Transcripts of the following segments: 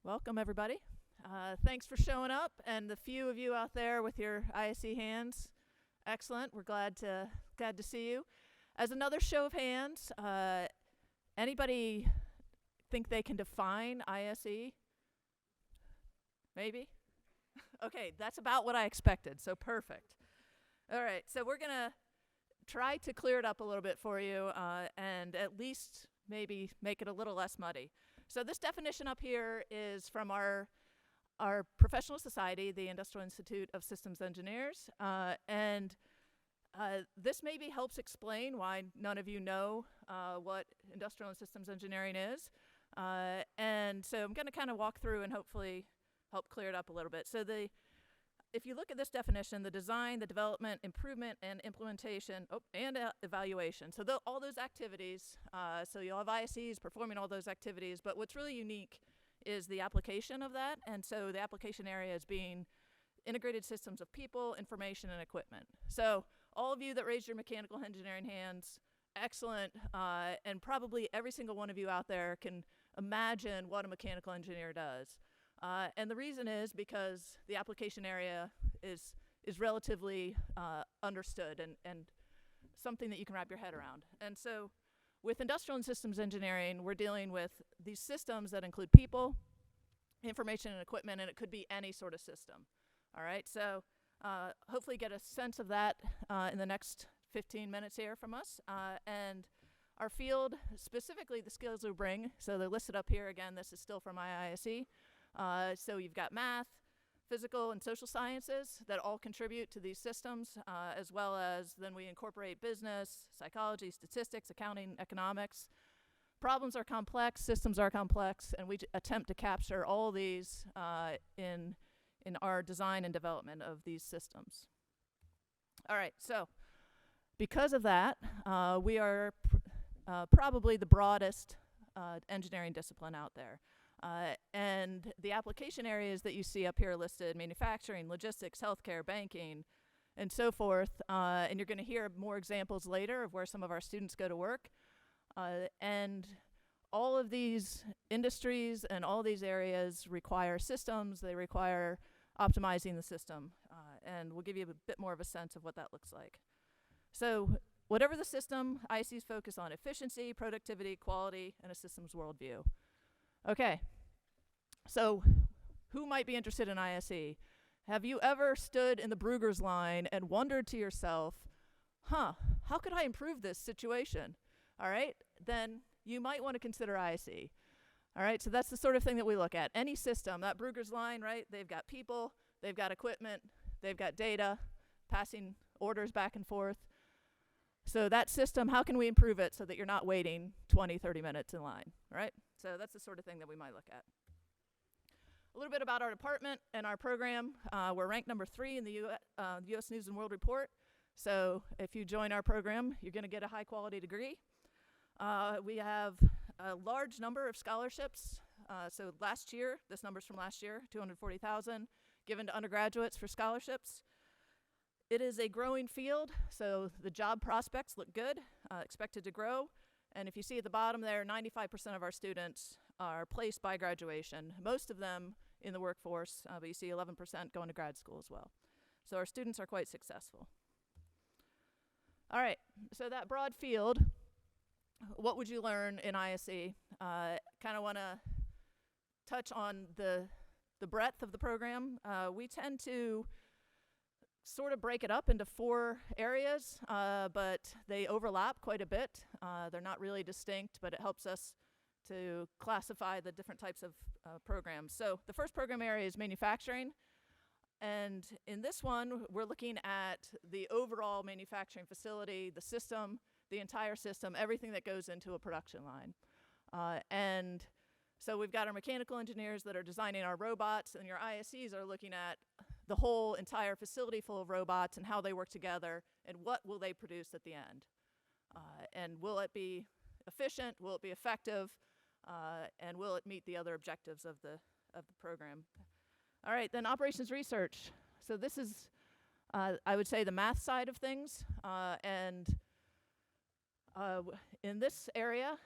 Welcome, everybody. Thanks for showing up, and the few of you out there with your ISE hands, excellent. We're glad to see you. As another show of hands, anybody think they can define ISE? Maybe? Okay, that's about what I expected, so perfect. All right, so we're going to try to clear it up a little bit for you and at least maybe make it a little less muddy. So this definition up here is from our professional society, the Industrial Institute of Systems Engineers, and this maybe helps explain why none of you know what industrial and systems engineering is. And so I'm going to kind of walk through and hopefully help clear it up a little bit. So if you look at this definition, the design, the development, improvement, and implementation, and evaluation. So all those activities, so you'll have ISEs performing all those activities, but what's really unique is the application of that. And so the application area is being integrated systems of people, information, and equipment. So all of you that raised your mechanical engineering hands, excellent, and probably every single one of you out there can imagine what a mechanical engineer does. And the reason is because the application area is relatively understood and something that you can wrap your head around. And so with industrial and systems engineering, we're dealing with these systems that include people, information, and equipment, and it could be any sort of system. All right, so hopefully get a sense of that in the next 15 minutes here from us. And our field, specifically the skills we bring, so they're listed up here. Again, this is still from my ISE. So you've got math, physical, and social sciences that all contribute to these systems, as well as then we incorporate business, psychology, statistics, accounting, economics. Problems are complex, systems are complex, and we attempt to capture all these in our design and development of these systems. All right, so because of that, we are probably the broadest engineering discipline out there. And the application areas that you see up here listed, manufacturing, logistics, healthcare, banking, and so forth. And you're going to hear more examples later of where some of our students go to work. And all of these industries and all these areas require systems. They require optimizing the system. And we'll give you a bit more of a sense of what that looks like. So whatever the system, ISEs focus on efficiency, productivity, quality, and a systems worldview. Okay, so who might be interested in ISE? Have you ever stood in the Brugger's line and wondered to yourself, how could I improve this situation? All right, then you might want to consider ISE. All right, so that's the sort of thing that we look at. Any system, that Brugger's line, right, they've got people, they've got equipment, they've got data, passing orders back and forth. So that system, how can we improve it so that you're not waiting 20, 30 minutes in line, right? So that's the sort of thing that we might look at. A little bit about our department and our program. We're ranked number 3 in the U.S. News and World Report. So if you join our program, you're going to get a high-quality degree. We have a large number of scholarships. So last year, this number's from last year, 240,000 given to undergraduates for scholarships. It is a growing field, so the job prospects look good, expected to grow. And if you see at the bottom there, 95% of our students are placed by graduation, most of them in the workforce, but you see 11% going to grad school as well. So our students are quite successful. All right, so that broad field, what would you learn in ISE? Kind of want to touch on the breadth of the program. We tend to sort of break it up into 4 areas, but they overlap quite a bit. They're not really distinct, but it helps us to classify the different types of programs. So the first program area is manufacturing. And in this one, we're looking at the overall manufacturing facility, the system, the entire system, everything that goes into a production line. And so we've got our mechanical engineers that are designing our robots, and your ISEs are looking at the whole entire facility full of robots and how they work together and what will they produce at the end. And will it be efficient? Will it be effective? And will it meet the other objectives of the program? All right, then operations research. So this is, I would say, the math side of things. And in this area,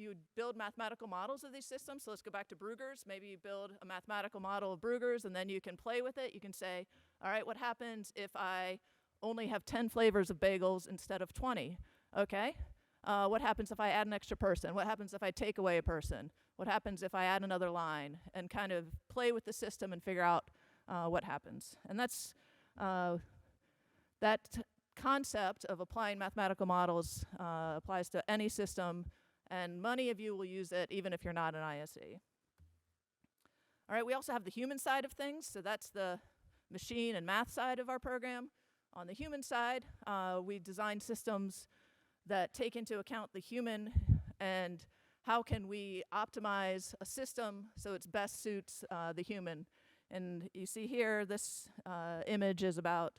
you build mathematical models of these systems. So let's go back to Brugger's. Maybe you build a mathematical model of Brugger's, and then you can play with it. You can say, all right, what happens if I only have 10 flavors of bagels instead of 20? Okay. What happens if I add an extra person? What happens if I take away a person? What happens if I add another line? And kind of play with the system and figure out what happens. And that's that concept of applying mathematical models applies to any system, and many of you will use it even if you're not an ISE. All right, we also have the human side of things, so that's the machine and math side of our program. On the human side, we design systems that take into account the human and how can we optimize a system so it best suits the human. And you see here, this image is about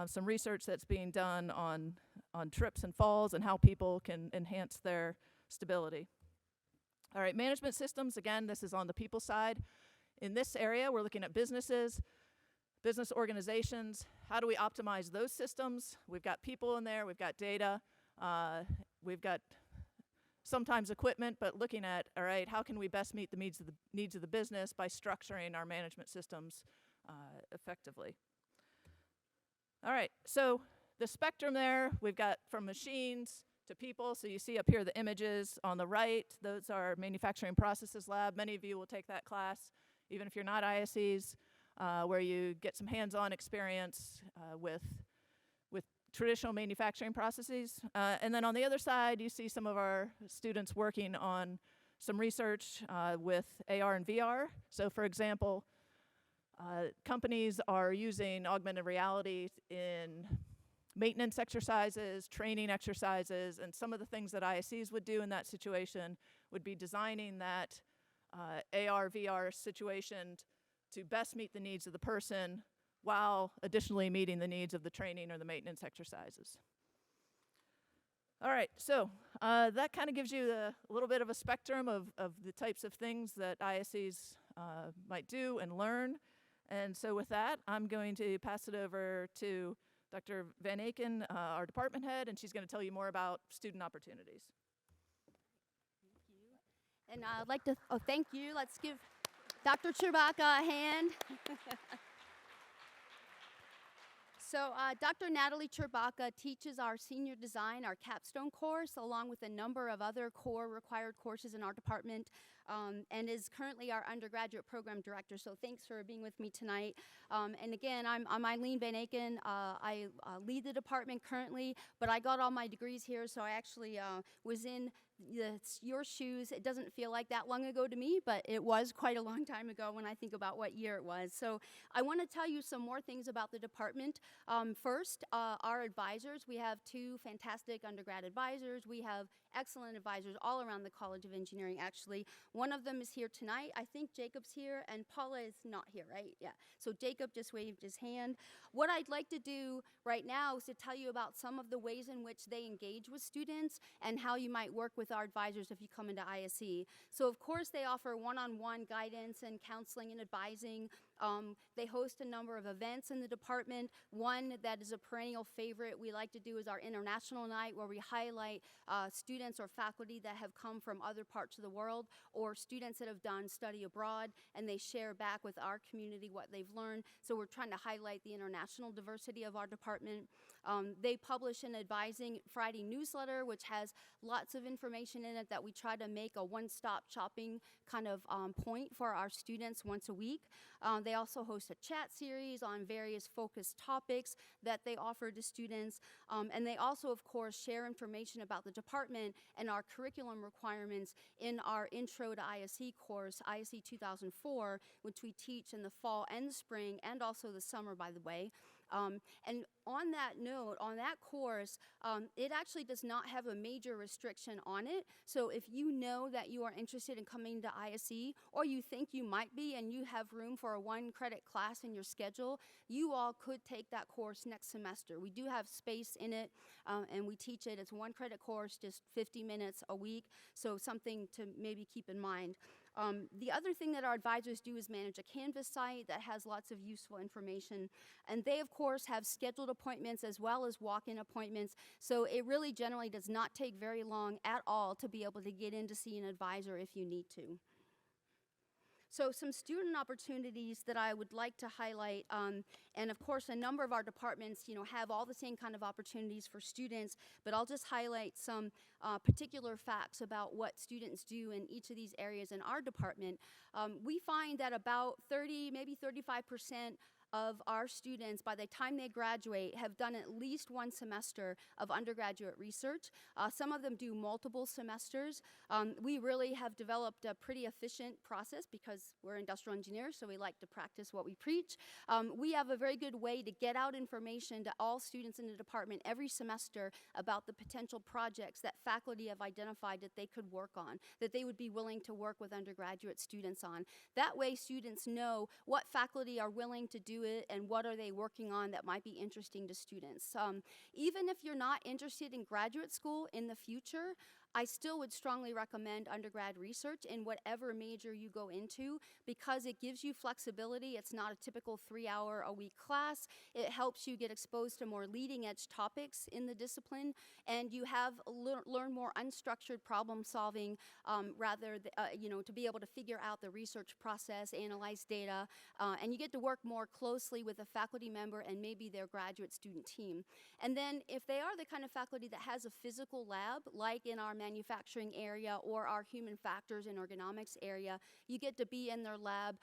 some research that's being done on trips and falls and how people can enhance their stability. All right, management systems, again, this is on the people side. In this area, we're looking at businesses, business organizations. How do we optimize those systems? We've got people in there, we've got data, we've got sometimes equipment, but looking at, all right, how can we best meet the needs of the business by structuring our management systems effectively? All right, so the spectrum there, we've got from machines to people. So you see up here the images on the right. Those are Manufacturing Processes Lab. Many of you will take that class, even if you're not ISEs, where you get some hands-on experience with traditional manufacturing processes. And then on the other side, you see some of our students working on some research with AR and VR. So for example, companies are using augmented reality in maintenance exercises, training exercises, and some of the things that ISEs would do in that situation would be designing that AR, VR situation to best meet the needs of the person while additionally meeting the needs of the training or the maintenance exercises. All right, so that kind of gives you a little bit of a spectrum of the types of things that ISEs might do and learn. And so with that, I'm going to pass it over to Dr. Van Aken, our department head, and she's going to tell you more about student opportunities. Thank you. And I'd like to, thank you. Let's give Dr. Chewbacca a hand. So Dr. Natalie Chewbacca teaches our senior design, our capstone course, along with a number of other core required courses in our department, and is currently our undergraduate program director. So thanks for being with me tonight. And again, I'm Eileen Van Aken. I lead the department currently, but I got all my degrees here, so I actually was in your shoes. It doesn't feel like that long ago to me, but it was quite a long time ago when I think about what year it was. So I want to tell you some more things about the department. First, our advisors. We have two fantastic undergrad advisors. We have excellent advisors all around the College of Engineering, actually. One of them is here tonight. I think Jacob's here, and Paula is not here, right? Yeah. So Jacob just waved his hand. What I'd like to do right now is to tell you about some of the ways in which they engage with students and how you might work with our advisors if you come into ISE. So of course they offer one-on-one guidance and counseling and advising. They host a number of events in the department. One that is a perennial favorite we like to do is our International Night, where we highlight students or faculty that have come from other parts of the world, or students that have done study abroad, and they share back with our community what they've learned. So we're trying to highlight the international diversity of our department. They publish an Advising Friday newsletter, which has lots of information in it that we try to make a one-stop shopping kind of point for our students once a week. They also host a chat series on various focused topics that they offer to students. And they also, of course, share information about the department and our curriculum requirements in our Intro to ISE course, ISE 2004, which we teach in the fall and the spring, and also the summer, by the way. And on that note, on that course, it actually does not have a major restriction on it. So if you know that you are interested in coming to ISE, or you think you might be and you have room for a one-credit class in your schedule, you all could take that course next semester. We do have space in it, and we teach it. It's a one-credit course, just 50 minutes a week, so something to maybe keep in mind. The other thing that our advisors do is manage a Canvas site that has lots of useful information. And they, of course, have scheduled appointments as well as walk-in appointments. So it really generally does not take very long at all to be able to get in to see an advisor if you need to. So some student opportunities that I would like to highlight, and of course a number of our departments have all the same kind of opportunities for students, but I'll just highlight some particular facts about what students do in each of these areas in our department. We find that about 30, maybe 35% of our students, by the time they graduate, have done at least one semester of undergraduate research. Some of them do multiple semesters. We really have developed a pretty efficient process because we're industrial engineers, so we like to practice what we preach. We have a very good way to get out information to all students in the department every semester about the potential projects that faculty have identified that they could work on, that they would be willing to work with undergraduate students on. That way students know what faculty are willing to do it and what are they working on that might be interesting to students. Even if you're not interested in graduate school in the future, I still would strongly recommend undergrad research in whatever major you go into because it gives you flexibility. It's not a typical 3-hour-a-week class. It helps you get exposed to more leading-edge topics in the discipline, and you have learn more unstructured problem solving rather to be able to figure out the research process, analyze data, and you get to work more closely with a faculty member and maybe their graduate student team. And then if they are the kind of faculty that has a physical lab, like in our manufacturing area or our human factors and ergonomics area, you get to be in their lab.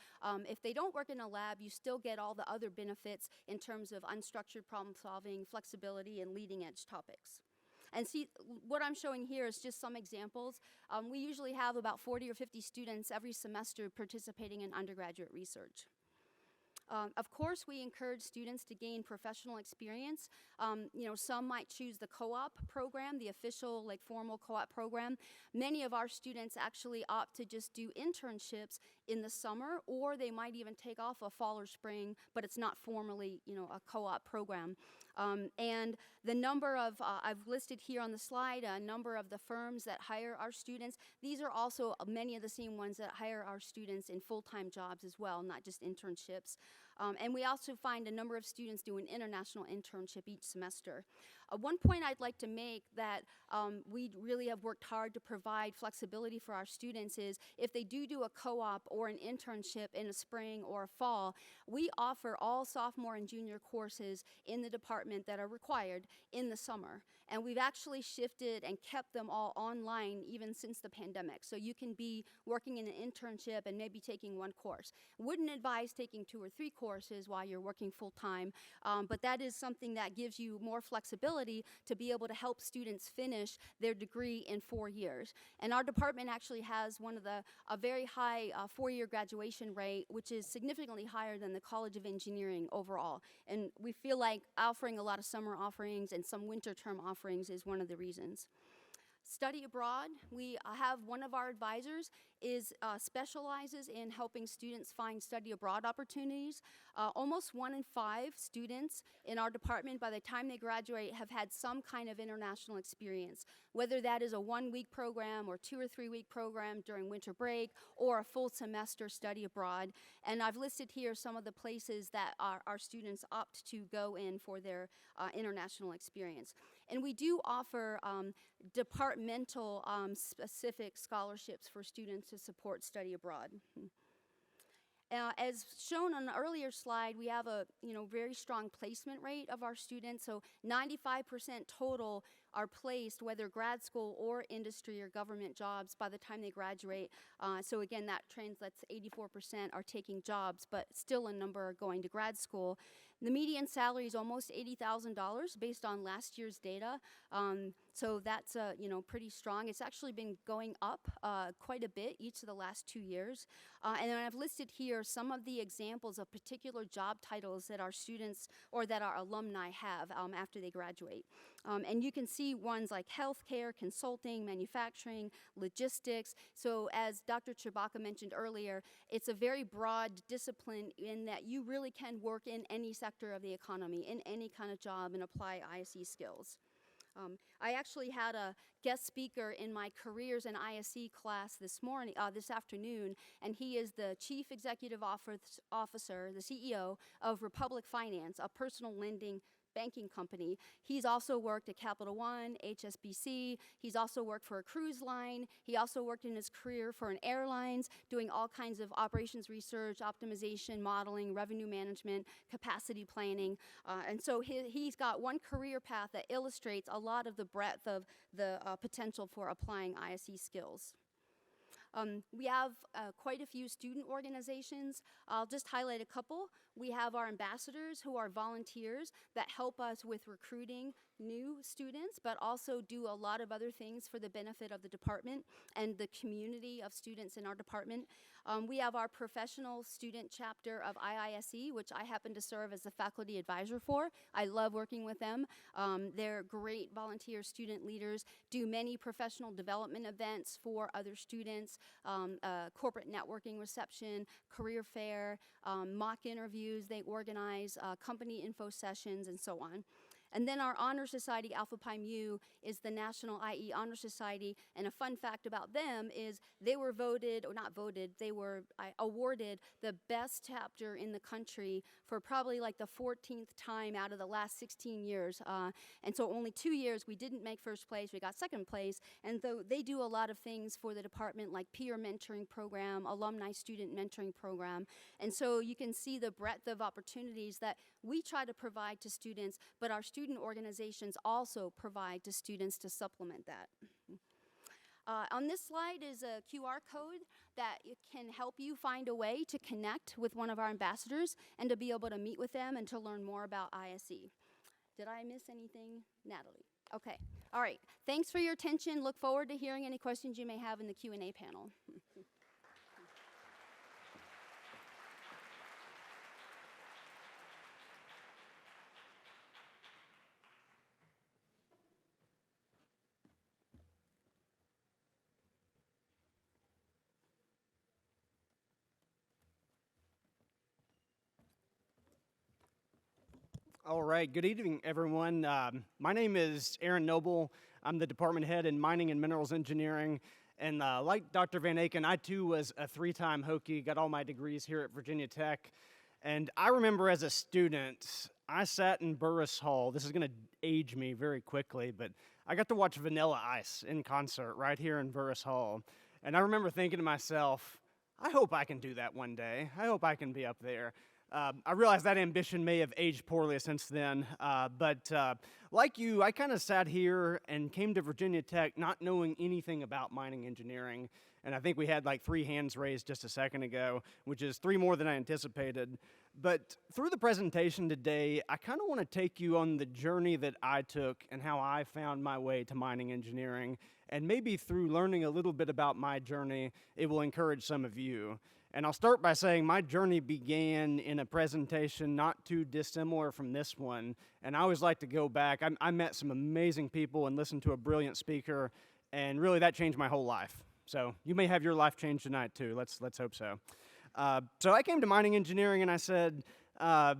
If they don't work in a lab, you still get all the other benefits in terms of unstructured problem solving, flexibility, and leading edge topics. And see, what I'm showing here is just some examples. We usually have about 40 or 50 students every semester participating in undergraduate research. Of course, we encourage students to gain professional experience. Some might choose the co-op program, the official, formal co-op program. Many of our students actually opt to just do internships in the summer, or they might even take off a fall or spring, but it's not formally, a co-op program. And the number of, I've listed here on the slide, a number of the firms that hire our students. These are also many of the same ones that hire our students in full-time jobs as well, not just internships. And we also find a number of students do an international internship each semester. One point I'd like to make that we really have worked hard to provide flexibility for our students is if they do a co-op or an internship in a spring or a fall, we offer all sophomore and junior courses in the department that are required in the summer. And we've actually shifted and kept them all online even since the pandemic. So you can be working in an internship and maybe taking one course. Wouldn't advise taking 2 or 3 courses while you're working full-time, but that is something that gives you more flexibility to be able to help students finish their degree in 4 years. And our department actually has a very high 4-year graduation rate, which is significantly higher than the College of Engineering overall. And we feel like offering a lot of summer offerings and some winter term offerings is one of the reasons. Study abroad, we have one of our advisors specializes in helping students find study abroad opportunities. Almost 1 in 5 students in our department by the time they graduate have had some kind of international experience, whether that is a 1-week program or 2 or 3 week program during winter break or a full semester study abroad. And I've listed here some of the places that our students opt to go in for their international experience. And we do offer departmental specific scholarships for students to support study abroad. As shown on the earlier slide, we have a very strong placement rate of our students. So 95% total are placed, whether grad school or industry or government jobs, by the time they graduate. So again, that translates 84% are taking jobs, but still a number are going to grad school. The median salary is almost $80,000 based on last year's data. So that's pretty strong. It's actually been going up quite a bit each of the last 2 years. And then I've listed here some of the examples of particular job titles that our students or that our alumni have after they graduate. And you can see ones like healthcare, consulting, manufacturing, logistics. So as Dr. Chewbacca mentioned earlier, it's a very broad discipline in that you really can work in any sector of the economy, in any kind of job, and apply ISE skills. I actually had a guest speaker in my careers in ISE class this afternoon, and he is the Chief Executive Officer, the CEO of Republic Finance, a personal lending banking company. He's also worked at Capital One, HSBC. He's also worked for a cruise line. He also worked in his career for an airlines, doing all kinds of operations research, optimization, modeling, revenue management, capacity planning. And so he's got one career path that illustrates a lot of the breadth of the potential for applying ISE skills. We have quite a few student organizations. I'll just highlight a couple. We have our ambassadors, who are volunteers that help us with recruiting new students, but also do a lot of other things for the benefit of the department and the community of students in our department. We have our professional student chapter of IISE, which I happen to serve as the faculty advisor for. I love working with them. They're great volunteer student leaders, do many professional development events for other students, corporate networking reception, career fair, mock interviews they organize, company info sessions, and so on. And then our Honor Society, Alpha Pi Mu, is the National IE Honor Society. And a fun fact about them is they were awarded the best chapter in the country for probably like the 14th time out of the last 16 years. And so only 2 years we didn't make first place, we got second place. And though they do a lot of things for the department, like peer mentoring program, alumni student mentoring program. And so you can see the breadth of opportunities that we try to provide to students, but our student organizations also provide to students to supplement that. On this slide is a QR code that can help you find a way to connect with one of our ambassadors and to be able to meet with them and to learn more about ISE. Did I miss anything, Natalie? Okay, all right. Thanks for your attention. Look forward to hearing any questions you may have in the Q&A panel. All right, good evening, everyone. My name is Aaron Noble. I'm the department head in Mining and Minerals Engineering. And like Dr. Van Aken, I too was a 3-time Hokie, got all my degrees here at Virginia Tech. And I remember as a student, I sat in Burris Hall. This is going to age me very quickly, but I got to watch Vanilla Ice in concert right here in Burris Hall. And I remember thinking to myself, I hope I can do that one day. I hope I can be up there. I realize that ambition may have aged poorly since then, but like you, I kind of sat here and came to Virginia Tech not knowing anything about mining engineering, and I think we had like 3 hands raised just a second ago, which is 3 more than I anticipated. But through the presentation today, I kind of want to take you on the journey that I took and how I found my way to mining engineering, and maybe through learning a little bit about my journey, it will encourage some of you. And I'll start by saying my journey began in a presentation not too dissimilar from this one. And I always like to go back. I met some amazing people and listened to a brilliant speaker, and really that changed my whole life. So you may have your life changed tonight too. Let's hope so. So I came to mining engineering and I said, I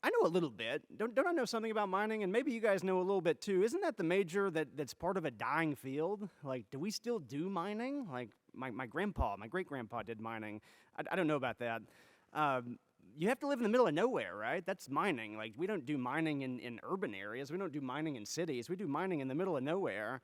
know a little bit. Don't I know something about mining? And maybe you guys know a little bit too. Isn't that the major that's part of a dying field? Like, do we still do mining? Like, my great-grandpa did mining. I don't know about that. You have to live in the middle of nowhere, right? That's mining. Like, we don't do mining in urban areas. We don't do mining in cities. We do mining in the middle of nowhere.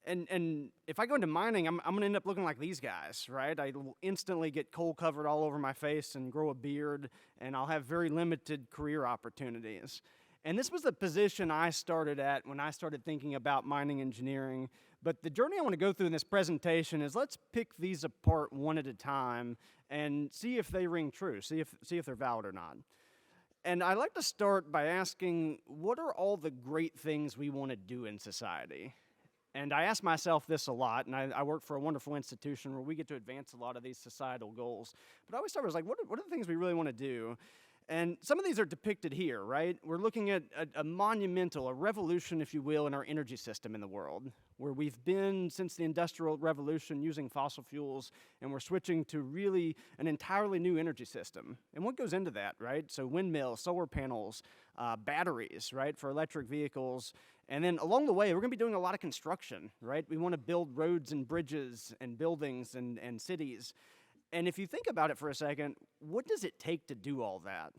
And if I go into mining, I'm going to end up looking like these guys, right? I will instantly get coal covered all over my face and grow a beard, and I'll have very limited career opportunities. And this was the position I started at when I started thinking about mining engineering. But the journey I want to go through in this presentation is let's pick these apart one at a time and see if they ring true, see if they're valid or not. And I'd like to start by asking, what are all the great things we want to do in society? And I ask myself this a lot, and I work for a wonderful institution where we get to advance a lot of these societal goals. But I always start with, like, what are the things we really want to do? And some of these are depicted here, right? We're looking at a monumental, a revolution, if you will, in our energy system in the world, where we've been, since the Industrial Revolution, using fossil fuels, and we're switching to really an entirely new energy system. And what goes into that, right? So windmills, solar panels, batteries, right, for electric vehicles. And then along the way, we're going to be doing a lot of construction, right? We want to build roads and bridges and buildings and cities. And if you think about it for a second, what does it take to do all that?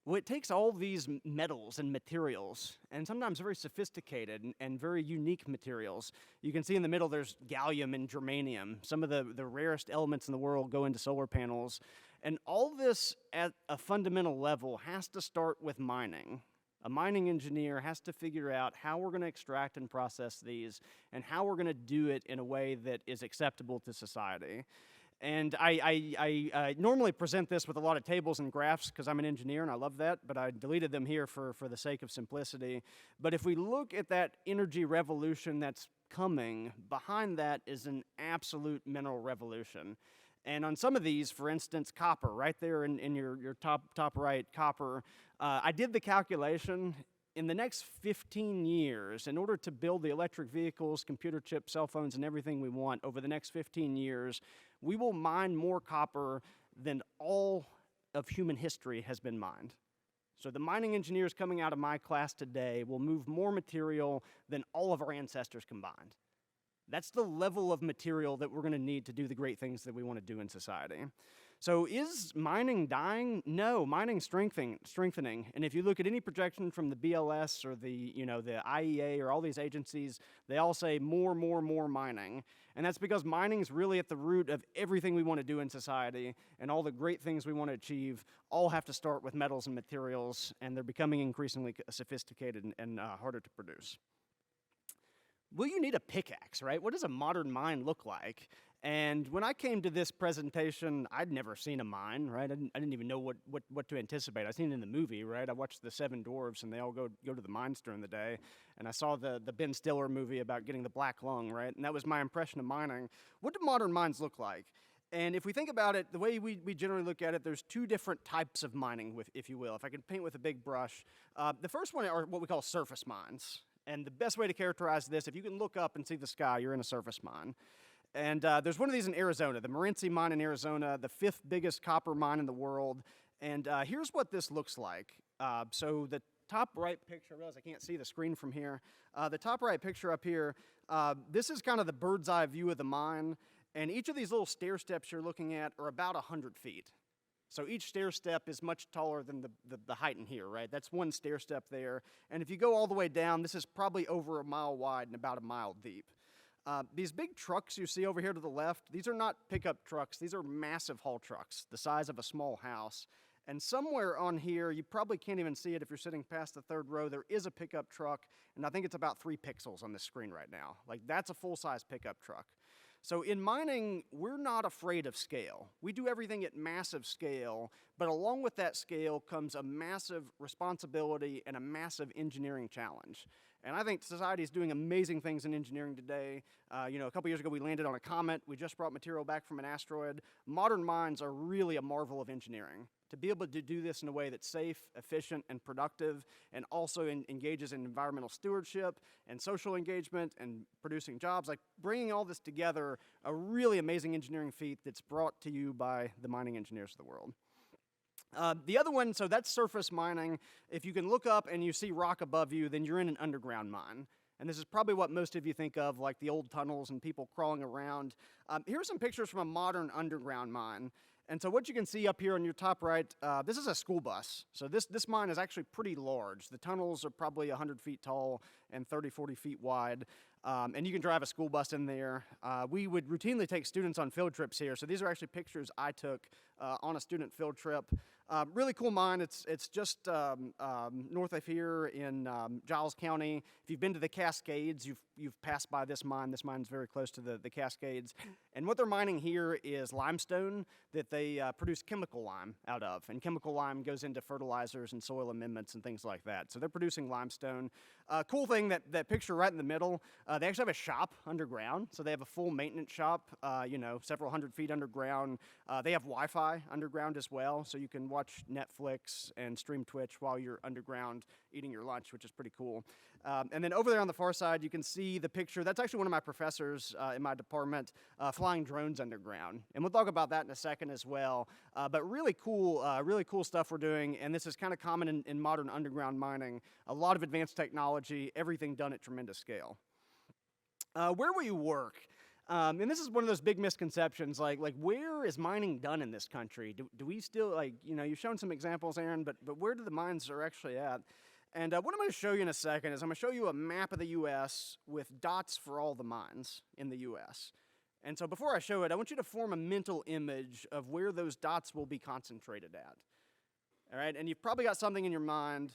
Well, it takes all these metals and materials, and sometimes very sophisticated and very unique materials. You can see in the middle there's gallium and germanium. Some of the rarest elements in the world go into solar panels. And all this at a fundamental level has to start with mining. A mining engineer has to figure out how we're going to extract and process these and how we're going to do it in a way that is acceptable to society. And I normally present this with a lot of tables and graphs because I'm an engineer and I love that, but I deleted them here for the sake of simplicity. But if we look at that energy revolution that's coming, behind that is an absolute mineral revolution. And on some of these, for instance, copper, right there in your top right, copper, I did the calculation. In the next 15 years, in order to build the electric vehicles, computer chips, cell phones, and everything we want over the next 15 years, we will mine more copper than all of human history has been mined. So the mining engineers coming out of my class today will move more material than all of our ancestors combined. That's the level of material that we're going to need to do the great things that we want to do in society. So is mining dying? No, mining's strengthening. And if you look at any projection from the BLS or the IEA or all these agencies, they all say more mining. And that's because mining is really at the root of everything we want to do in society, and all the great things we want to achieve all have to start with metals and materials, and they're becoming increasingly sophisticated and harder to produce. Well, you need a pickaxe, right? What does a modern mine look like? And when I came to this presentation, I'd never seen a mine, right? I didn't even know what to anticipate. I seen it in the movie, right? I watched The Seven Dwarfs, and they all go to the mines during the day. And I saw the Ben Stiller movie about getting the black lung, right? And that was my impression of mining. What do modern mines look like? And if we think about it, the way we generally look at it, there's two different types of mining, if you will. If I could paint with a big brush. The first one are what we call surface mines. And the best way to characterize this, if you can look up and see the sky, you're in a surface mine. And there's one of these in Arizona, the Morenci mine in Arizona, the 5th biggest copper mine in the world. And here's what this looks like. So the top right picture, I realize I can't see the screen from here. The top right picture up here, this is kind of the bird's eye view of the mine. And each of these little stair steps you're looking at are about 100 feet. So each stair step is much taller than the height in here, right? That's one stair step there. And if you go all the way down, this is probably over a mile wide and about a mile deep. These big trucks you see over here to the left, these are not pickup trucks. These are massive haul trucks, the size of a small house. And somewhere on here, you probably can't even see it if you're sitting past the third row, there is a pickup truck, and I think it's about 3 pixels on this screen right now. Like, that's a full-size pickup truck. So in mining, we're not afraid of scale. We do everything at massive scale, but along with that scale comes a massive responsibility and a massive engineering challenge. And I think society is doing amazing things in engineering today. A couple years ago we landed on a comet. We just brought material back from an asteroid. Modern mines are really a marvel of engineering. To be able to do this in a way that's safe, efficient, and productive, and also engages in environmental stewardship and social engagement and producing jobs, like bringing all this together, a really amazing engineering feat that's brought to you by the mining engineers of the world. The other one, so that's surface mining. If you can look up and you see rock above you, then you're in an underground mine. And this is probably what most of you think of, like the old tunnels and people crawling around. Here's some pictures from a modern underground mine. And so what you can see up here on your top right, this is a school bus. So this mine is actually pretty large. The tunnels are probably 100 feet tall and 30, 40 feet wide. And you can drive a school bus in there. We would routinely take students on field trips here. So these are actually pictures I took on a student field trip. Really cool mine. It's just north of here in Giles County. If you've been to the Cascades, you've passed by this mine. This mine's very close to the Cascades. And what they're mining here is limestone that they produce chemical lime out of. And chemical lime goes into fertilizers and soil amendments and things like that. So they're producing limestone. Cool thing, that picture right in the middle, they actually have a shop underground. So they have a full maintenance shop, several hundred feet underground. They have Wi-Fi Wi-Fi underground as well, so you can watch Netflix and stream Twitch while you're underground eating your lunch, which is pretty cool. And then over there on the far side, you can see the picture. That's actually one of my professors in my department flying drones underground. And we'll talk about that in a second as well. But really cool stuff we're doing, and this is kind of common in modern underground mining. A lot of advanced technology, everything done at tremendous scale. Where will you work? And this is one of those big misconceptions, like where is mining done in this country? Do we still, like, you know, you've shown some examples, Aaron, but where do the mines are actually at? And what I'm going to show you in a second is I'm going to show you a map of the U.S. with dots for all the mines in the U.S. And so before I show it, I want you to form a mental image of where those dots will be concentrated at. All right, and you've probably got something in your mind.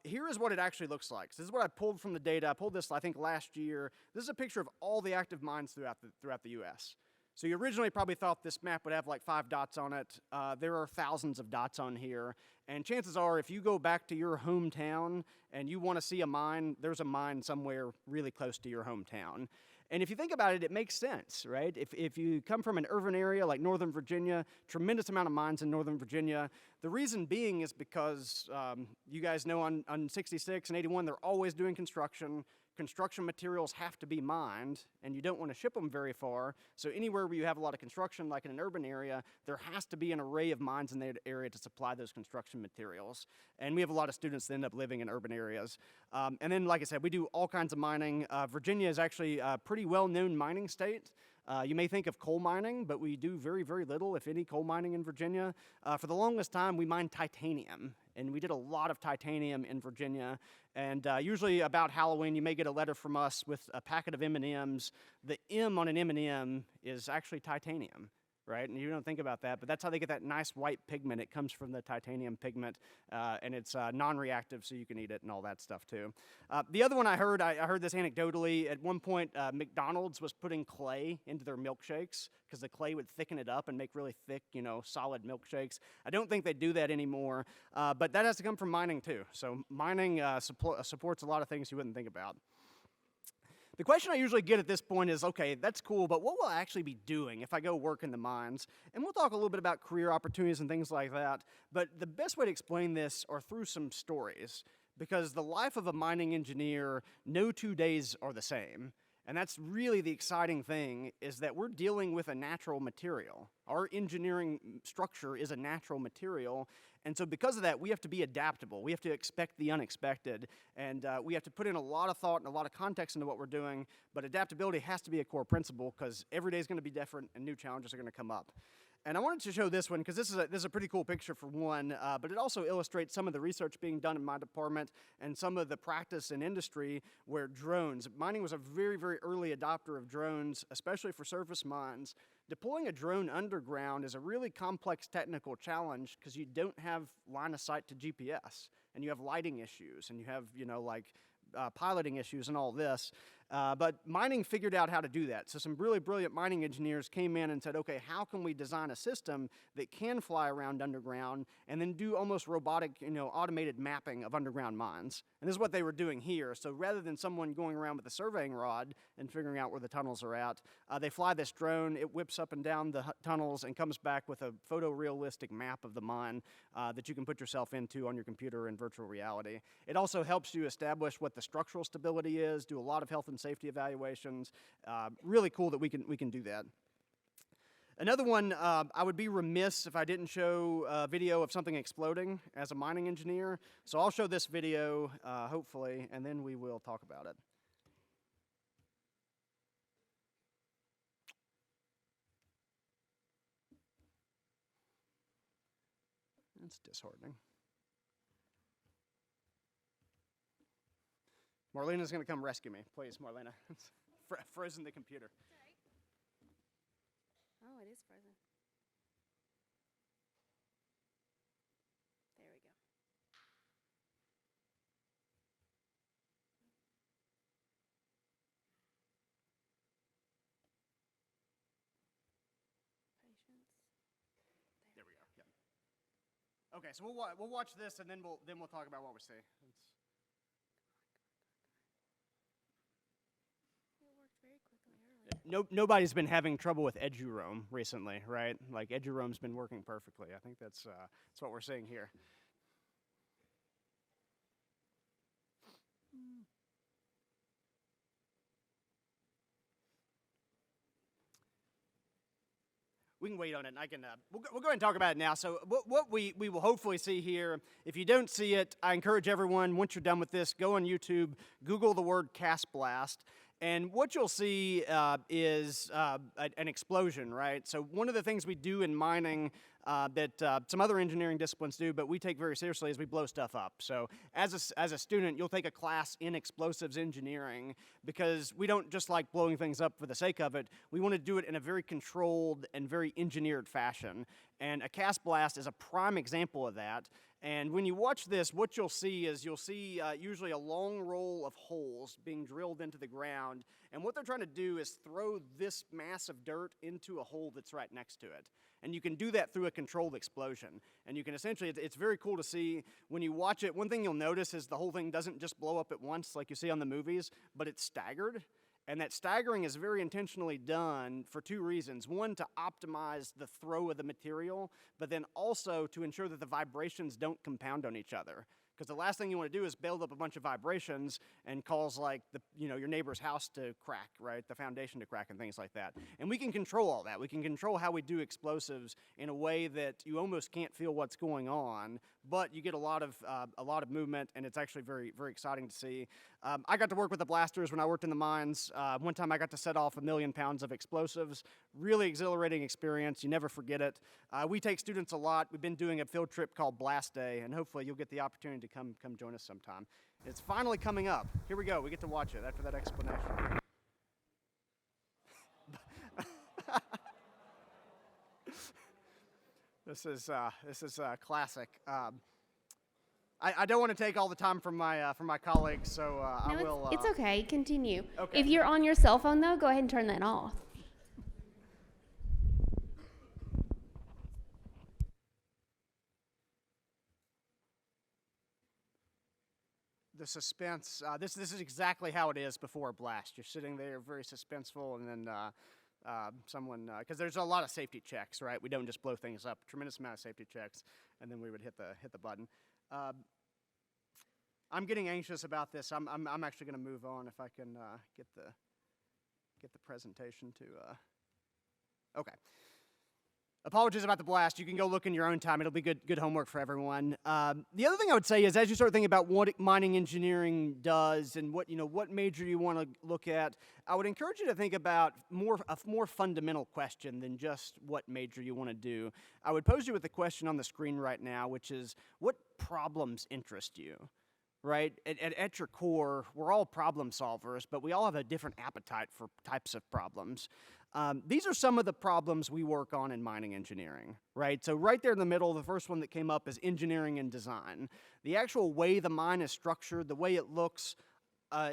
Here is what it actually looks like. So this is what I pulled from the data. I pulled this, I think, last year. This is a picture of all the active mines throughout the U.S. So you originally probably thought this map would have like 5 dots on it. There are thousands of dots on here. And chances are, if you go back to your hometown and you want to see a mine, there's a mine somewhere really close to your hometown. And if you think about it, it makes sense, right? If you come from an urban area like Northern Virginia, tremendous amount of mines in Northern Virginia. The reason being is because you guys know on 66 and 81, they're always doing construction. Construction materials have to be mined, and you don't want to ship them very far. So anywhere where you have a lot of construction, like in an urban area, there has to be an array of mines in that area to supply those construction materials. And we have a lot of students that end up living in urban areas. And then, like I said, we do all kinds of mining. Virginia is actually a pretty well-known mining state. You may think of coal mining, but we do very, very little, if any, coal mining in Virginia. For the longest time, we mined titanium, and we did a lot of titanium in Virginia. And usually about Halloween, you may get a letter from us with a packet of M&Ms. The M on an M&M is actually titanium, right? And you don't think about that, but that's how they get that nice white pigment. It comes from the titanium pigment, and it's non-reactive, so you can eat it and all that stuff too. The other one I heard this anecdotally. At one point, McDonald's was putting clay into their milkshakes because the clay would thicken it up and make really thick, solid milkshakes. I don't think they do that anymore, but that has to come from mining too. So mining supports a lot of things you wouldn't think about. The question I usually get at this point is, okay, that's cool, but what will I actually be doing if I go work in the mines? And we'll talk a little bit about career opportunities and things like that, but the best way to explain this are through some stories, because the life of a mining engineer, no 2 days are the same. And that's really the exciting thing, is that we're dealing with a natural material. Our engineering structure is a natural material, and so because of that, we have to be adaptable. We have to expect the unexpected, and we have to put in a lot of thought and a lot of context into what we're doing, but adaptability has to be a core principle, because every day is going to be different and new challenges are going to come up. And I wanted to show this one because this is a pretty cool picture for one, but it also illustrates some of the research being done in my department and some of the practice in industry where mining was a very, very early adopter of drones, especially for surface mines. Deploying a drone underground is a really complex technical challenge because you don't have line of sight to GPS, and you have lighting issues, and you have, piloting issues and all this. But mining figured out how to do that. So some really brilliant mining engineers came in and said, okay, how can we design a system that can fly around underground and then do almost robotic, automated mapping of underground mines? And this is what they were doing here. So rather than someone going around with a surveying rod and figuring out where the tunnels are at, they fly this drone, it whips up and down the tunnels and comes back with a photorealistic map of the mine that you can put yourself into on your computer in virtual reality. It also helps you establish what the structural stability is, do a lot of health and safety evaluations. Really cool that we can do that. Another one, I would be remiss if I didn't show a video of something exploding as a mining engineer. So I'll show this video, hopefully, and then we will talk about it. That's disheartening. Marlena's going to come rescue me. Please, Marlena. It's frozen the computer. Oh, it is frozen. There we go. Patience. There we go. Yeah. Okay, so we'll watch this and then we'll talk about what we see. It worked very quickly earlier. nobody's been having trouble with EduRoam recently, right? Like EduRoam's been working perfectly. I think that's what we're seeing here. We can wait on it, and I can. We'll go ahead and talk about it now. So, what we will hopefully see here. If you don't see it, I encourage everyone. Once you're done with this, go on YouTube, Google the word cast blast, and what you'll see is an explosion, right? So, one of the things we do in mining that some other engineering disciplines do, but we take very seriously, is we blow stuff up. So as a student, you'll take a class in explosives engineering because we don't just like blowing things up for the sake of it. We want to do it in a very controlled and very engineered fashion. And a cast blast is a prime example of that. And when you watch this, what you'll see is usually a long roll of holes being drilled into the ground. And what they're trying to do is throw this mass of dirt into a hole that's right next to it. And you can do that through a controlled explosion. And you can essentially, it's very cool to see when you watch it. One thing you'll notice is the whole thing doesn't just blow up at once like you see on the movies, but it's staggered. And that staggering is very intentionally done for two reasons. One, to optimize the throw of the material, but then also to ensure that the vibrations don't compound on each other. Because the last thing you want to do is build up a bunch of vibrations and cause like your neighbor's house to crack, right? The foundation to crack and things like that. And we can control all that. We can control how we do explosives in a way that you almost can't feel what's going on, but you get a lot of movement, and it's actually very, very exciting to see. I got to work with the blasters when I worked in the mines. One time I got to set off 1 million pounds of explosives. Really exhilarating experience. You never forget it. We take students a lot. We've been doing a field trip called Blast Day, and hopefully you'll get the opportunity to come join us sometime. It's finally coming up. Here we go. We get to watch it after that explanation. This is classic. I don't want to take all the time from my colleagues, so I will. It's okay. Continue. Okay. If you're on your cell phone, though, go ahead and turn that off. The suspense. This is exactly how it is before a blast. You're sitting there, very suspenseful, and then someone, because there's a lot of safety checks, right? We don't just blow things up. Tremendous amount of safety checks, and then we would hit the button. I'm getting anxious about this. I'm actually going to move on if I can get the presentation to. Okay. Apologies about the blast. You can go look in your own time. It'll be good homework for everyone. The other thing I would say is, as you start thinking about what mining engineering does and what major you want to look at, I would encourage you to think about a more fundamental question than just what major you want to do. I would pose you with the question on the screen right now, which is, what problems interest you? Right? At your core, we're all problem solvers, but we all have a different appetite for types of problems. These are some of the problems we work on in mining engineering, right? So right there in the middle, the first one that came up is engineering and design. The actual way the mine is structured, the way it looks,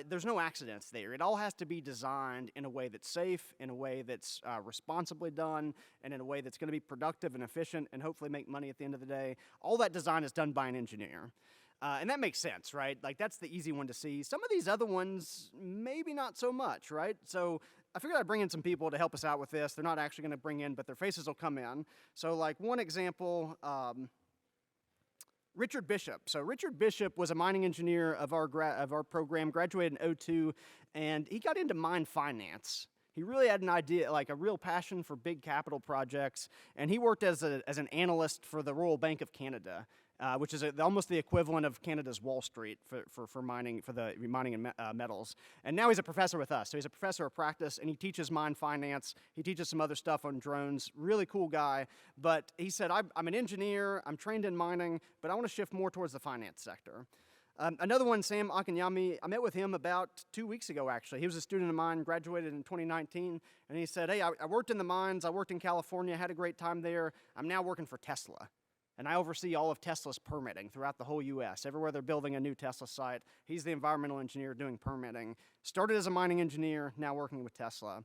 there's no accidents there. It all has to be designed in a way that's safe, in a way that's responsibly done, and in a way that's going to be productive and efficient and hopefully make money at the end of the day. All that design is done by an engineer. And that makes sense, right? Like, that's the easy one to see. Some of these other ones, maybe not so much, right? So I figured I'd bring in some people to help us out with this. They're not actually going to bring in, but their faces will come in. So, like, one example, Richard Bishop. So Richard Bishop was a mining engineer of our program, graduated in 2002, and he got into mine finance. He really had an idea, like a real passion for big capital projects, and he worked as an analyst for the Royal Bank of Canada, which is almost the equivalent of Canada's Wall Street for mining, for the mining and metals. And now he's a professor with us. So he's a professor of practice, and he teaches mine finance. He teaches some other stuff on drones. Really cool guy. But he said, I'm an engineer. I'm trained in mining, but I want to shift more towards the finance sector. Another one, Sam Akanyami, I met with him about 2 weeks ago, actually. He was a student of mine, graduated in 2019, and he said, hey, I worked in the mines, I worked in California, had a great time there. I'm now working for Tesla, and I oversee all of Tesla's permitting throughout the whole U.S. Everywhere they're building a new Tesla site, he's the environmental engineer doing permitting. Started as a mining engineer, now working with Tesla.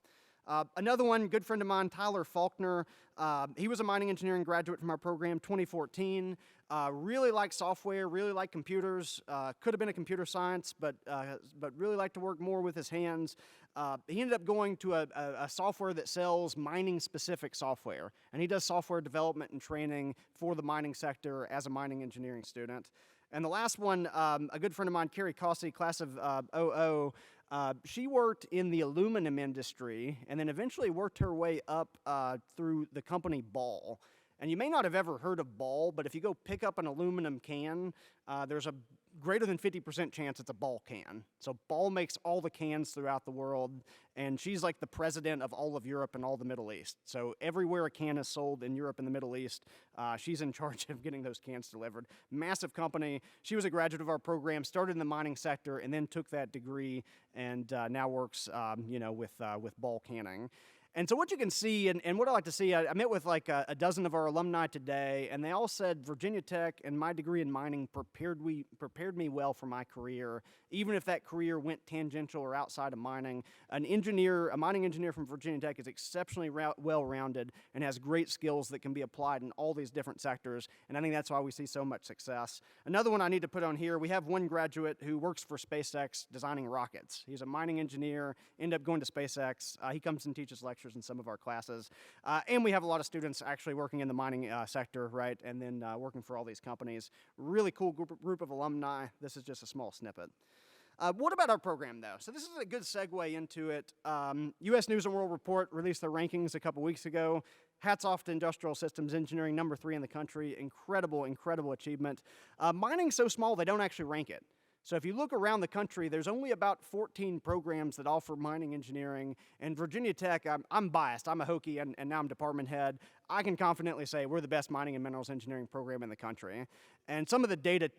Another one, good friend of mine, Tyler Faulkner. He was a mining engineering graduate from our program, 2014. Really liked software, really liked computers. Could have been a computer science, but really liked to work more with his hands. he ended up going to a software that sells mining-specific software, and he does software development and training for the mining sector as a mining engineering student. And the last one, a good friend of mine, Carrie Cossey, class of '00, she worked in the aluminum industry and then eventually worked her way up through the company Ball. And you may not have ever heard of Ball, but if you go pick up an aluminum can, there's a greater than 50% chance it's a Ball can. So Ball makes all the cans throughout the world, and she's like the president of all of Europe and all the Middle East. So everywhere a can is sold in Europe and the Middle East, she's in charge of getting those cans delivered. Massive company. She was a graduate of our program, started in the mining sector, and then took that degree, and now works, with Ball Canning. And so what you can see, and what I like to see, I met with like a dozen of our alumni today, and they all said Virginia Tech and my degree in mining prepared me well for my career, even if that career went tangential or outside of mining. A mining engineer from Virginia Tech is exceptionally well-rounded and has great skills that can be applied in all these different sectors, and I think that's why we see so much success. Another one I need to put on here, we have one graduate who works for SpaceX designing rockets. He's a mining engineer, ended up going to SpaceX. He comes and teaches lectures in some of our classes. And we have a lot of students actually working in the mining sector, right, and then working for all these companies. Really cool group of alumni. This is just a small snippet. What about our program, though? So this is a good segue into it. U.S. News & World Report released their rankings a couple weeks ago. Hats off to Industrial Systems Engineering, number 3 in the country. Incredible, incredible achievement. Mining's so small, they don't actually rank it. So if you look around the country, there's only about 14 programs that offer mining engineering. And Virginia Tech, I'm biased. I'm a Hokie, and now I'm department head. I can confidently say we're the best mining and minerals engineering program in the country. And some of the data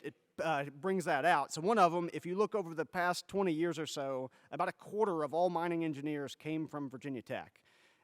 brings that out. So one of them, if you look over the past 20 years or so, about a quarter of all mining engineers came from Virginia Tech.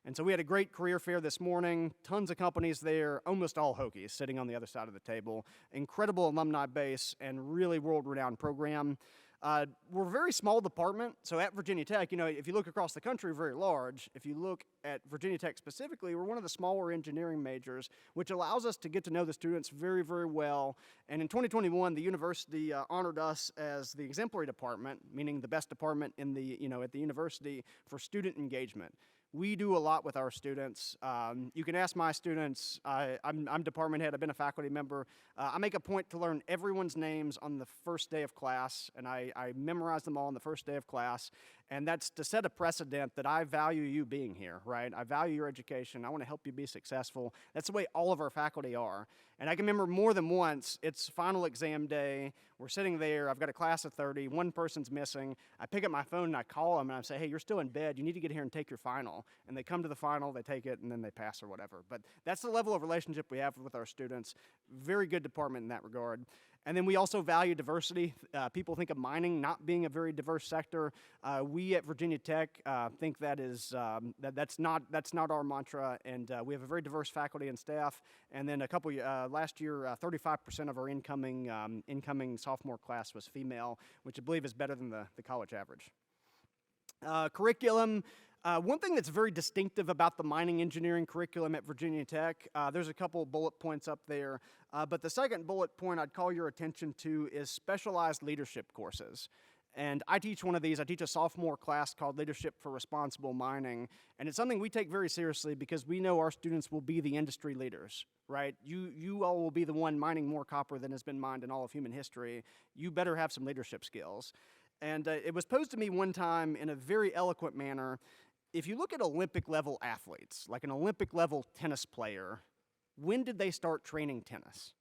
And so we had a great career fair this morning, tons of companies there, almost all Hokies sitting on the other side of the table. Incredible alumni base and really world-renowned program. We're a very small department, so at Virginia Tech, if you look across the country, we're very large. If you look at Virginia Tech specifically, we're one of the smaller engineering majors, which allows us to get to know the students very, very well. And in 2021, the university honored us as the exemplary department, meaning the best department in the, at the university for student engagement. We do a lot with our students. You can ask my students. I'm department head. I've been a faculty member. I make a point to learn everyone's names on the first day of class, and I memorize them all on the first day of class. And that's to set a precedent that I value you being here, right? I value your education. I want to help you be successful. That's the way all of our faculty are. And I can remember more than once, it's final exam day. We're sitting there. I've got a class of 30. One person's missing. I pick up my phone and I call them and I say, hey, you're still in bed. You need to get here and take your final. And they come to the final, they take it, and then they pass or whatever. But that's the level of relationship we have with our students. Very good department in that regard. And then we also value diversity. People think of mining not being a very diverse sector. We at Virginia Tech think that is that's not our mantra. And we have a very diverse faculty and staff. And then last year, 35% of our incoming sophomore class was female, which I believe is better than the college average. Curriculum. One thing that's very distinctive about the mining engineering curriculum at Virginia Tech, there's a couple bullet points up there, but the second bullet point I'd call your attention to is specialized leadership courses. And I teach one of these. I teach a sophomore class called Leadership for Responsible Mining, and it's something we take very seriously because we know our students will be the industry leaders, right? You all will be the one mining more copper than has been mined in all of human history. You better have some leadership skills. And it was posed to me one time in a very eloquent manner. If you look at Olympic-level athletes, like an Olympic-level tennis player, when did they start training tennis?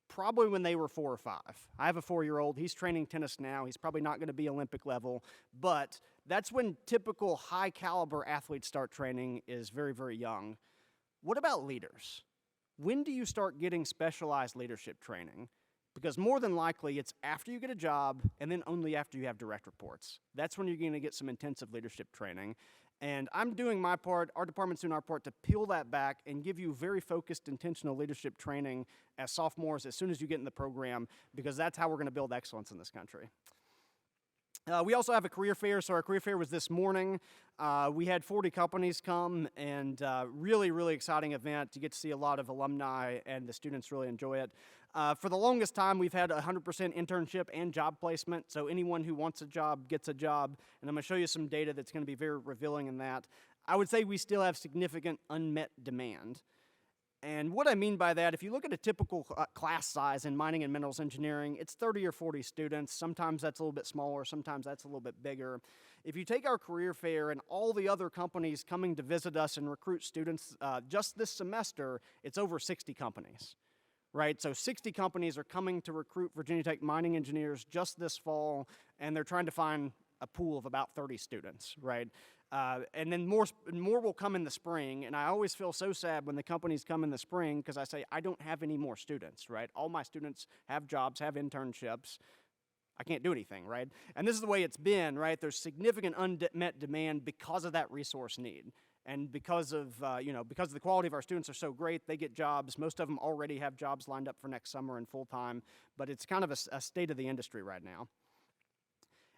Probably when they were 4 or 5. I have a 4-year-old. He's training tennis now. He's probably not going to be Olympic level, but that's when typical high-caliber athletes start training is very, very young. What about leaders? When do you start getting specialized leadership training? Because more than likely, it's after you get a job and then only after you have direct reports. That's when you're going to get some intensive leadership training. And I'm doing my part, our department's doing our part to peel that back and give you very focused, intentional leadership training as sophomores as soon as you get in the program, because that's how we're going to build excellence in this country. We also have a career fair, so our career fair was this morning. We had 40 companies come, and really, really exciting event. You get to see a lot of alumni, and the students really enjoy it. For the longest time, we've had 100% internship and job placement, so anyone who wants a job gets a job, and I'm going to show you some data that's going to be very revealing in that. I would say we still have significant unmet demand. And what I mean by that, if you look at a typical class size in mining and minerals engineering, it's 30 or 40 students. Sometimes that's a little bit smaller, sometimes that's a little bit bigger. If you take our career fair and all the other companies coming to visit us and recruit students just this semester, it's over 60 companies, right? So 60 companies are coming to recruit Virginia Tech mining engineers just this fall, and they're trying to find a pool of about 30 students, right? And then more will come in the spring, and I always feel so sad when the companies come in the spring because I say, I don't have any more students, right? All my students have jobs, have internships. I can't do anything, right? And this is the way it's been, right? There's significant unmet demand because of that resource need. And because of the quality of our students are so great, they get jobs. Most of them already have jobs lined up for next summer and full-time, but it's kind of a state of the industry right now.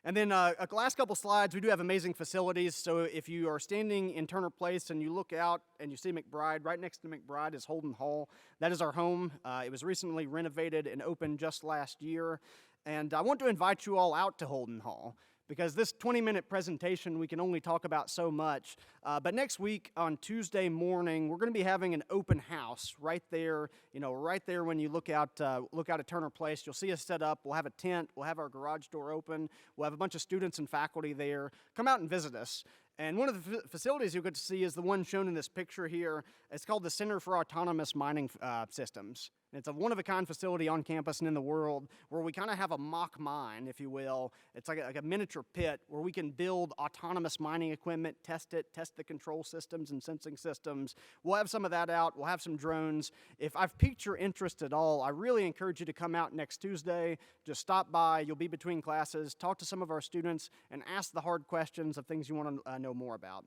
And then last couple slides, we do have amazing facilities. So if you are standing in Turner Place and you look out and you see McBride, right next to McBride is Holden Hall. That is our home. It was recently renovated and opened just last year. And I want to invite you all out to Holden Hall, because this 20-minute presentation, we can only talk about so much. But next week on Tuesday morning, we're going to be having an open house right there. Right there when you look out at Turner Place, you'll see us set up. We'll have a tent. We'll have our garage door open. We'll have a bunch of students and faculty there. Come out and visit us. And one of the facilities you'll get to see is the one shown in this picture here. It's called the Center for Autonomous Mining Systems. And it's a one-of-a-kind facility on campus and in the world where we kind of have a mock mine, if you will. It's like a miniature pit where we can build autonomous mining equipment, test the control systems and sensing systems. We'll have some of that out. We'll have some drones. If I've piqued your interest at all, I really encourage you to come out next Tuesday. Just stop by. You'll be between classes. Talk to some of our students and ask the hard questions of things you want to know more about.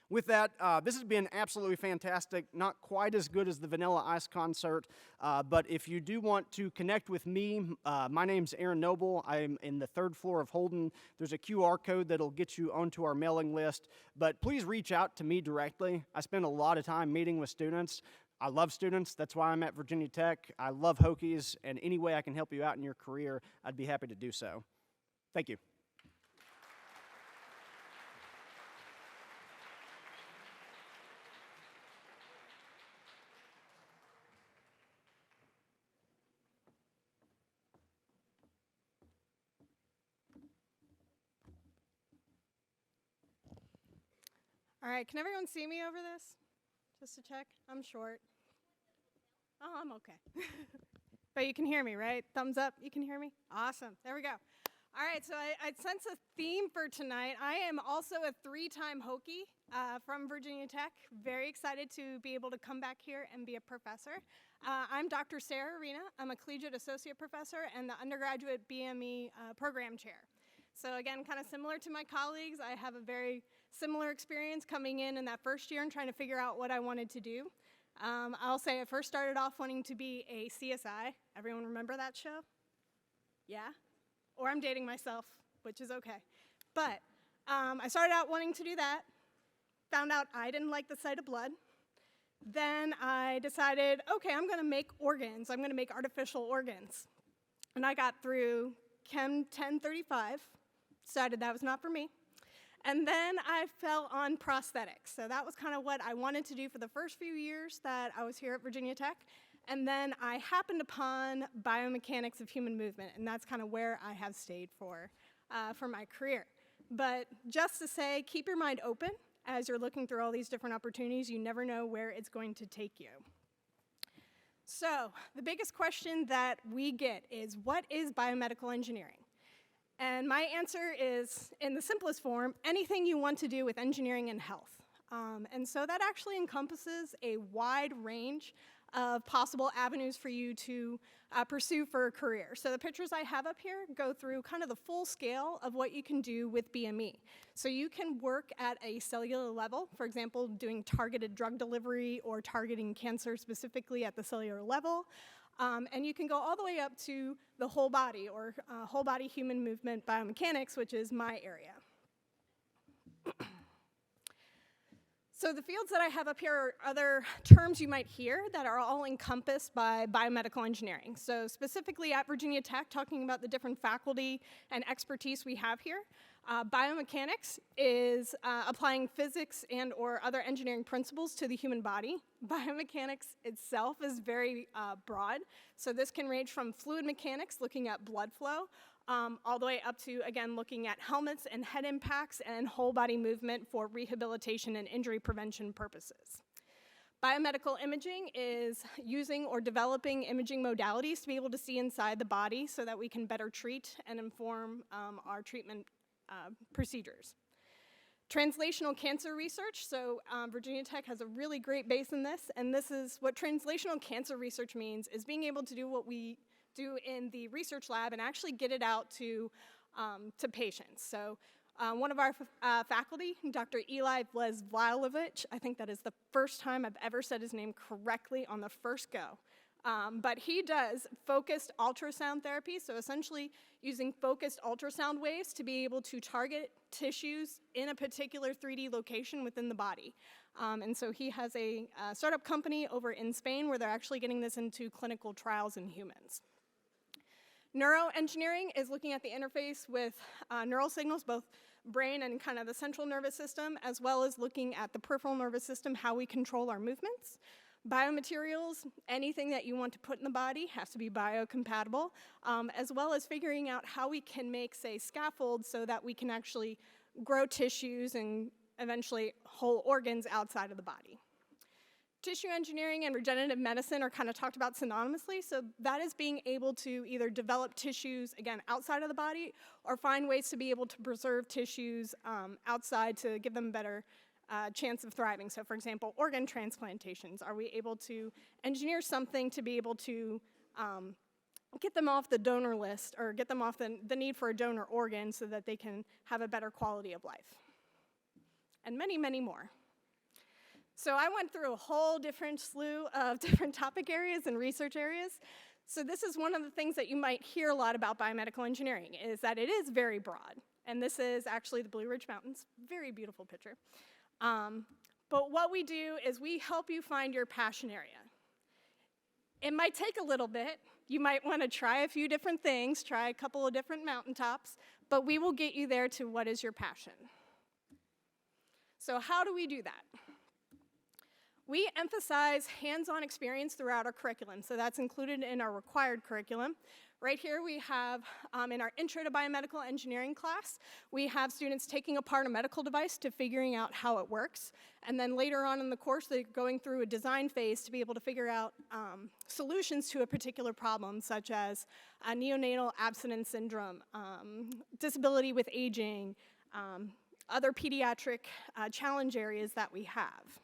With that, this has been absolutely fantastic. Not quite as good as the Vanilla Ice concert, but if you do want to connect with me, my name's Aaron Noble. I'm in the 3rd floor of Holden. There's a QR code that'll get you onto our mailing list, but please reach out to me directly. I spend a lot of time meeting with students. I love students. That's why I'm at Virginia Tech. I love Hokies, and any way I can help you out in your career, I'd be happy to do so. Thank you. All right, can everyone see me over this? Just to check. I'm short. Oh, I'm okay. But you can hear me, right? Thumbs up, you can hear me? Awesome, there we go. All right, so I sense a theme for tonight. I am also a 3-time Hokie from Virginia Tech. Very excited to be able to come back here and be a professor. I'm Dr. Sarah Arena. I'm a collegiate associate professor and the undergraduate BME program chair. So again, kind of similar to my colleagues, I have a very similar experience coming in that first year and trying to figure out what I wanted to do. I'll say I first started off wanting to be a CSI. Everyone remember that show? Yeah? Or I'm dating myself, which is okay. But I started out wanting to do that, found out I didn't like the sight of blood. Then I decided, okay, I'm gonna make organs. I'm gonna make artificial organs. And I got through Chem 1035, decided that was not for me. And then I fell on prosthetics. So that was kind of what I wanted to do for the first few years that I was here at Virginia Tech. And then I happened upon biomechanics of human movement, and that's kind of where I have stayed for my career. But just to say, keep your mind open as you're looking through all these different opportunities. You never know where it's going to take you. So the biggest question that we get is, what is biomedical engineering? And my answer is, in the simplest form, anything you want to do with engineering and health. And so that actually encompasses a wide range of possible avenues for you to pursue for a career. So the pictures I have up here go through kind of the full scale of what you can do with BME. So you can work at a cellular level, for example, doing targeted drug delivery or targeting cancer specifically at the cellular level. And you can go all the way up to the whole body, or whole body human movement biomechanics, which is my area. So the fields that I have up here are other terms you might hear that are all encompassed by biomedical engineering. So specifically at Virginia Tech, talking about the different faculty and expertise we have here, biomechanics is applying physics and or other engineering principles to the human body. Biomechanics itself is very broad. So this can range from fluid mechanics, looking at blood flow, all the way up to, again, looking at helmets and head impacts and whole body movement for rehabilitation and injury prevention purposes. Biomedical imaging is using or developing imaging modalities to be able to see inside the body so that we can better treat and inform our treatment procedures. Translational cancer research, so Virginia Tech has a really great base in this, and this is what translational cancer research means, is being able to do what we do in the research lab and actually get it out to patients. So one of our faculty, Dr. Eli Vlailovich, I think that is the first time I've ever said his name correctly on the first go. But he does focused ultrasound therapy, so essentially using focused ultrasound waves to be able to target tissues in a particular 3D location within the body. And so he has a startup company over in Spain where they're actually getting this into clinical trials in humans. Neuroengineering is looking at the interface with neural signals, both brain and kind of the central nervous system, as well as looking at the peripheral nervous system, how we control our movements. Biomaterials, anything that you want to put in the body has to be biocompatible, as well as figuring out how we can make, say, scaffolds so that we can actually grow tissues and eventually whole organs outside of the body. Tissue engineering and regenerative medicine are kind of talked about synonymously, so that is being able to either develop tissues, again, outside of the body, or find ways to be able to preserve tissues outside to give them a better chance of thriving. So for example, organ transplantations. Are we able to engineer something to be able to get them off the donor list, or get them off the need for a donor organ so that they can have a better quality of life? And many, many more. So I went through a whole different slew of different topic areas and research areas. So this is one of the things that you might hear a lot about biomedical engineering, is that it is very broad. And this is actually the Blue Ridge Mountains. Very beautiful picture. But what we do is we help you find your passion area. It might take a little bit. You might want to try a few different things, try a couple of different mountaintops, but we will get you there to what is your passion. So how do we do that? We emphasize hands-on experience throughout our curriculum, so that's included in our required curriculum. Right here we have, in our Intro to Biomedical Engineering class, we have students taking apart a medical device to figuring out how it works, and then later on in the course they're going through a design phase to be able to figure out solutions to a particular problem, such as neonatal abstinence syndrome, disability with aging, other pediatric challenge areas that we have.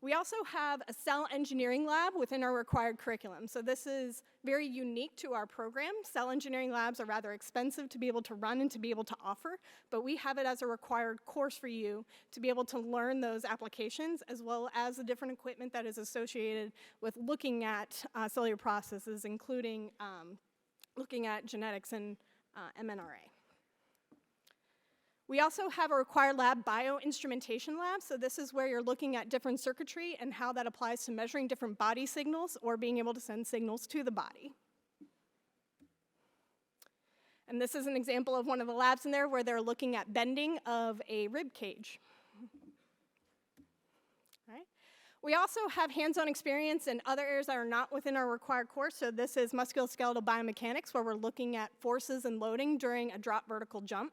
We also have a cell engineering lab within our required curriculum. So this is very unique to our program. Cell engineering labs are rather expensive to be able to run and to be able to offer, but we have it as a required course for you to be able to learn those applications, as well as the different equipment that is associated with looking at cellular processes, including looking at genetics and mRNA. We also have a required lab, bioinstrumentation lab, so this is where you're looking at different circuitry and how that applies to measuring different body signals or being able to send signals to the body. And this is an example of one of the labs in there where they're looking at bending of a rib cage. All right. We also have hands-on experience in other areas that are not within our required course, so this is musculoskeletal biomechanics, where we're looking at forces and loading during a drop vertical jump,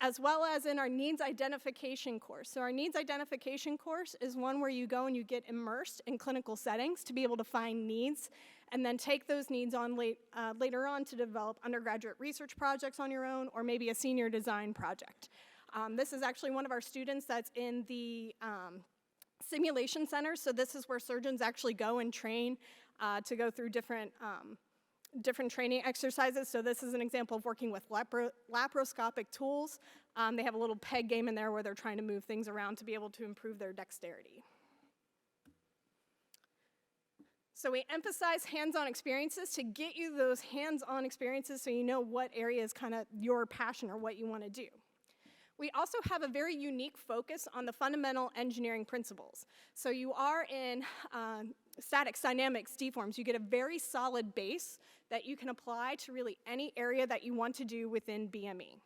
as well as in our needs identification course. So our needs identification course is one where you go and you get immersed in clinical settings to be able to find needs, and then take those needs on later on to develop undergraduate research projects on your own, or maybe a senior design project. This is actually one of our students that's in the simulation center, so this is where surgeons actually go and train to go through different training exercises. So this is an example of working with laparoscopic tools. They have a little peg game in there where they're trying to move things around to be able to improve their dexterity. So we emphasize hands-on experiences to get you those hands-on experiences so you know what area is kind of your passion or what you want to do. We also have a very unique focus on the fundamental engineering principles. So you are in statics, dynamics, deforms. You get a very solid base that you can apply to really any area that you want to do within BME.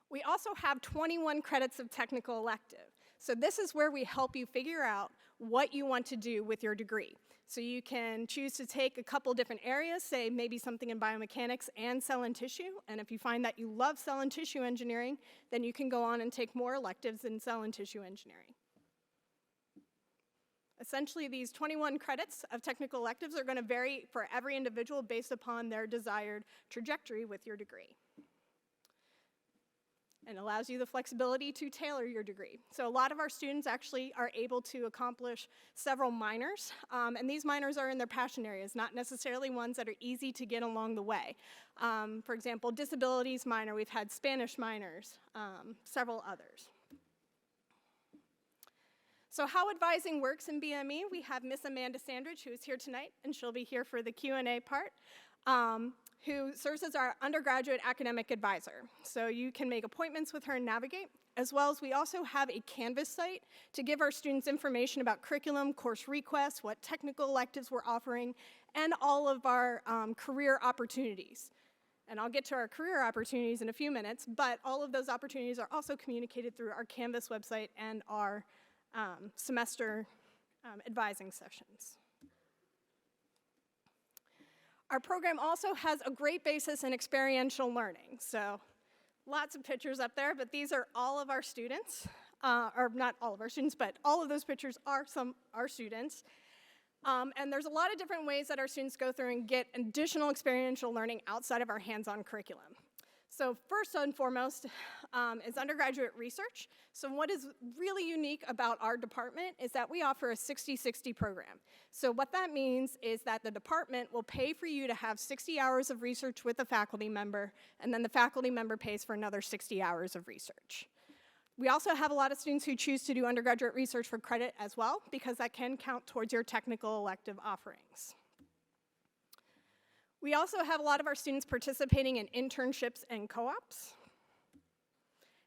We also have 21 credits of technical elective. So this is where we help you figure out what you want to do with your degree. So you can choose to take a couple different areas, say maybe something in biomechanics and cell and tissue, and if you find that you love cell and tissue engineering, then you can go on and take more electives in cell and tissue engineering. Essentially, these 21 credits of technical electives are going to vary for every individual based upon their desired trajectory with your degree. And allows you the flexibility to tailor your degree. So a lot of our students actually are able to accomplish several minors, and these minors are in their passion areas, not necessarily ones that are easy to get along the way. For example, disabilities minor, we've had Spanish minors, several others. So how advising works in BME, we have Miss Amanda Sandridge, who is here tonight, and she'll be here for the Q&A part. Who serves as our undergraduate academic advisor. So you can make appointments with her and navigate, as well as we also have a Canvas site to give our students information about curriculum, course requests, what technical electives we're offering, and all of our career opportunities. And I'll get to our career opportunities in a few minutes, but all of those opportunities are also communicated through our Canvas website and our semester advising sessions. Our program also has a great basis in experiential learning. So lots of pictures up there, but these are all of our students, or not all of our students, but all of those pictures are our students. And there's a lot of different ways that our students go through and get additional experiential learning outside of our hands-on curriculum. So first and foremost is undergraduate research. So what is really unique about our department is that we offer a 60-60 program. So what that means is that the department will pay for you to have 60 hours of research with a faculty member, and then the faculty member pays for another 60 hours of research. We also have a lot of students who choose to do undergraduate research for credit as well, because that can count towards your technical elective offerings. We also have a lot of our students participating in internships and co-ops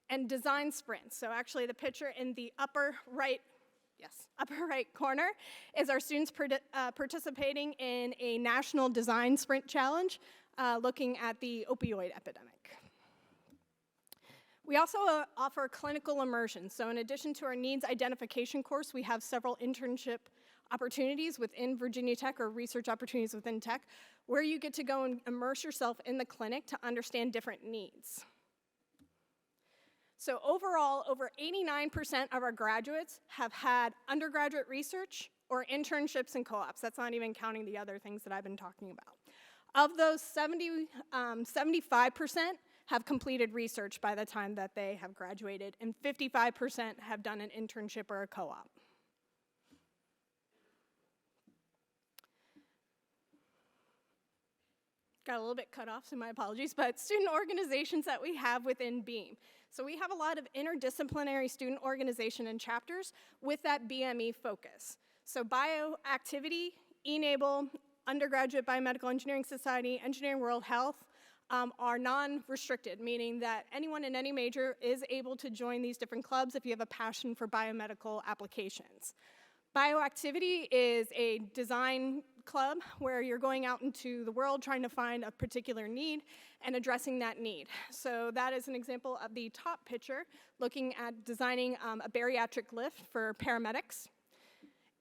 and design sprints. So actually the picture in the upper right corner is our students participating in a national design sprint challenge looking at the opioid epidemic. We also offer clinical immersion. So in addition to our needs identification course, we have several internship opportunities within Virginia Tech, or research opportunities within Tech, where you get to go and immerse yourself in the clinic to understand different needs. So overall, over 89% of our graduates have had undergraduate research or internships and co-ops. That's not even counting the other things that I've been talking about. Of those, 75% have completed research by the time that they have graduated, and 55% have done an internship or a co-op. Got a little bit cut off, so my apologies, but student organizations that we have within BEAM. So we have a lot of interdisciplinary student organization and chapters with that BME focus. So bioactivity, eNABLE, Undergraduate Biomedical Engineering Society, Engineering World Health are non-restricted, meaning that anyone in any major is able to join these different clubs if you have a passion for biomedical applications. Bioactivity is a design club where you're going out into the world trying to find a particular need and addressing that need. So that is an example of the top picture, looking at designing a bariatric lift for paramedics.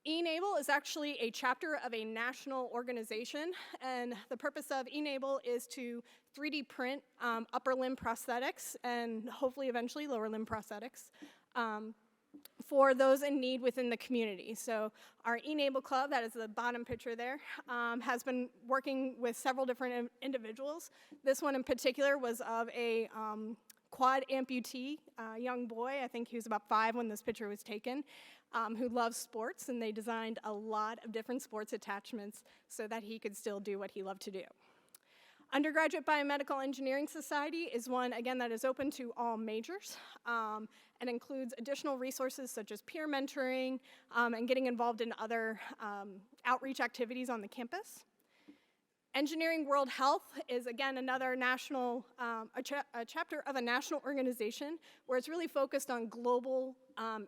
eNABLE is actually a chapter of a national organization, and the purpose of eNABLE is to 3D print upper limb prosthetics and hopefully eventually lower limb prosthetics for those in need within the community. So our eNABLE club, that is the bottom picture there, has been working with several different individuals. This one in particular was of a quad amputee young boy. I think he was about 5 when this picture was taken, who loves sports, and they designed a lot of different sports attachments so that he could still do what he loved to do. Undergraduate Biomedical Engineering Society is one, again, that is open to all majors and includes additional resources such as peer mentoring and getting involved in other outreach activities on the campus. Engineering World Health is, again, another national, a chapter of a national organization where it's really focused on global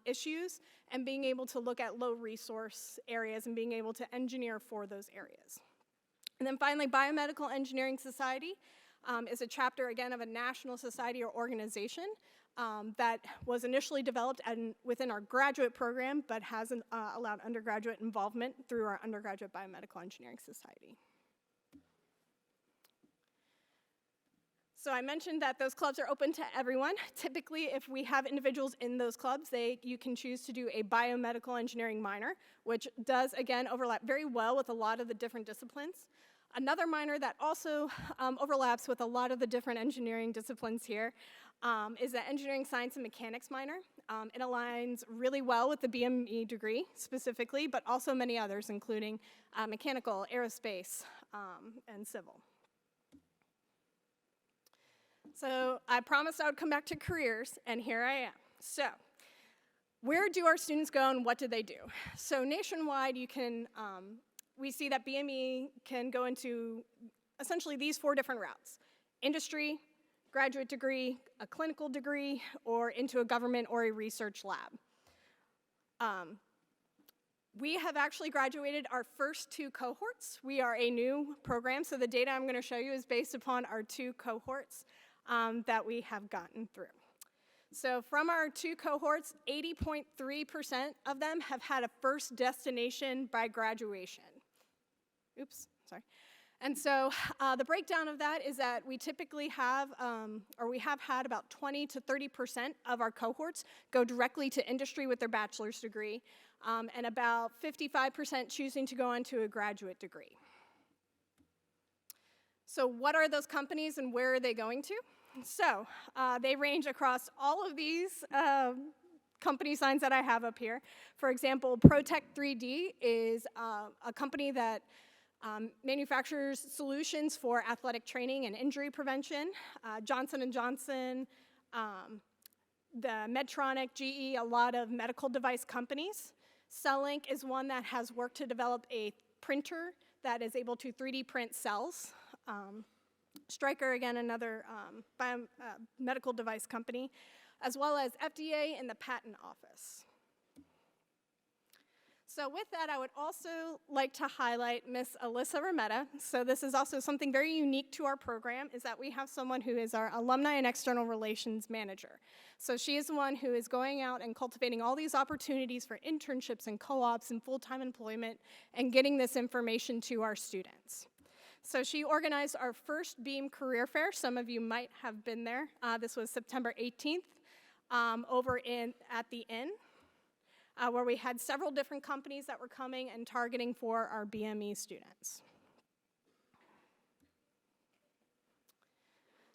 issues and being able to look at low resource areas and being able to engineer for those areas. And then finally, Biomedical Engineering Society is a chapter, again, of a national society or organization that was initially developed within our graduate program, but has allowed undergraduate involvement through our Undergraduate Biomedical Engineering Society. So I mentioned that those clubs are open to everyone. Typically, if we have individuals in those clubs, you can choose to do a biomedical engineering minor, which does, again, overlap very well with a lot of the different disciplines. Another minor that also overlaps with a lot of the different engineering disciplines here is the Engineering Science and Mechanics minor. It aligns really well with the BME degree specifically, but also many others, including mechanical, aerospace, and civil. So I promised I would come back to careers, and here I am. So where do our students go, and what do they do? So nationwide, we see that BME can go into essentially these 4 different routes: industry, graduate degree, a clinical degree, or into a government or a research lab. We have actually graduated our first 2 cohorts. We are a new program, so the data I'm going to show you is based upon our 2 cohorts that we have gotten through. So from our 2 cohorts, 80.3% of them have had a first destination by graduation. Oops, sorry. And so the breakdown of that is that we typically have, or we have had about 20 to 30% of our cohorts go directly to industry with their bachelor's degree, and about 55% choosing to go on to a graduate degree. So what are those companies and where are they going to? So they range across all of these company signs that I have up here. For example, Protect 3D is a company that manufactures solutions for athletic training and injury prevention. Johnson & Johnson, the Medtronic, GE, a lot of medical device companies. Cellink is one that has worked to develop a printer that is able to 3D print cells. Stryker, again, another medical device company, as well as FDA and the Patent Office. So with that, I would also like to highlight Miss Alyssa Rametta. So this is also something very unique to our program, is that we have someone who is our Alumni and External Relations Manager. So she is the one who is going out and cultivating all these opportunities for internships and co-ops and full-time employment and getting this information to our students. So she organized our first BEAM Career Fair. Some of you might have been there. This was September 18th over at the Inn, where we had several different companies that were coming and targeting for our BME students.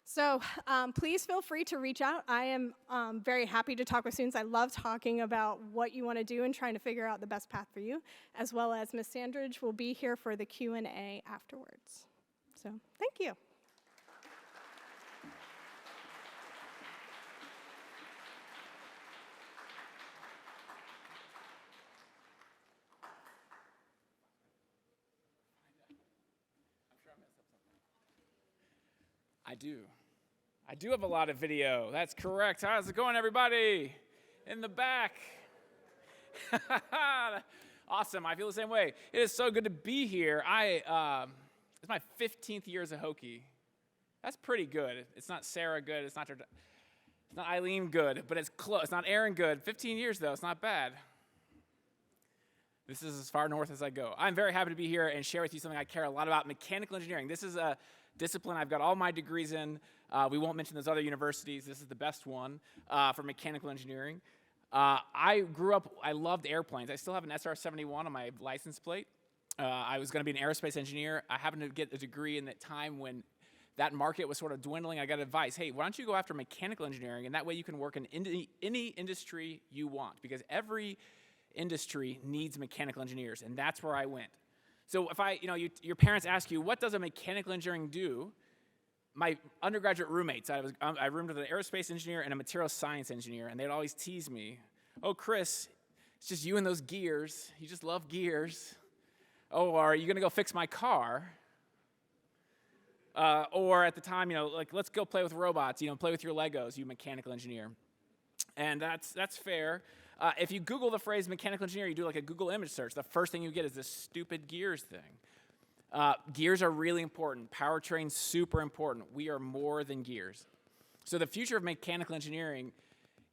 So please feel free to reach out. I am very happy to talk with students. I love talking about what you want to do and trying to figure out the best path for you, as well as Ms. Sandridge will be here for the Q&A afterwards. So thank you. I do have a lot of video. That's correct. How's it going, everybody? In the back. Awesome. I feel the same way. It is so good to be here. It's my 15th year as a Hokie. That's pretty good. It's not Sarah good. It's not Eileen good, but it's close. It's not Aaron good. 15 years, though. It's not bad. This is as far north as I go. I'm very happy to be here and share with you something I care a lot about, mechanical engineering. This is a discipline I've got all my degrees in. We won't mention those other universities. This is the best one for mechanical engineering. I grew up, I loved airplanes. I still have an SR-71 on my license plate. I was going to be an aerospace engineer. I happened to get a degree in that time when that market was sort of dwindling. I got advice, hey, why don't you go after mechanical engineering, and that way you can work in any industry you want, because every industry needs mechanical engineers, and that's where I went. So if your parents ask you, what does a mechanical engineering do? my undergraduate roommates, I roomed with an aerospace engineer and a materials science engineer, and they'd always tease me, "Oh, Chris, it's just you and those gears. You just love gears. Oh, are you going to go fix my car?" Or at the time, like, let's go play with robots, play with your Legos, you mechanical engineer. And that's fair. If you Google the phrase mechanical engineer, you do like a Google image search, the first thing you get is this stupid gears thing. Gears are really important. Powertrain's super important. We are more than gears. So the future of mechanical engineering,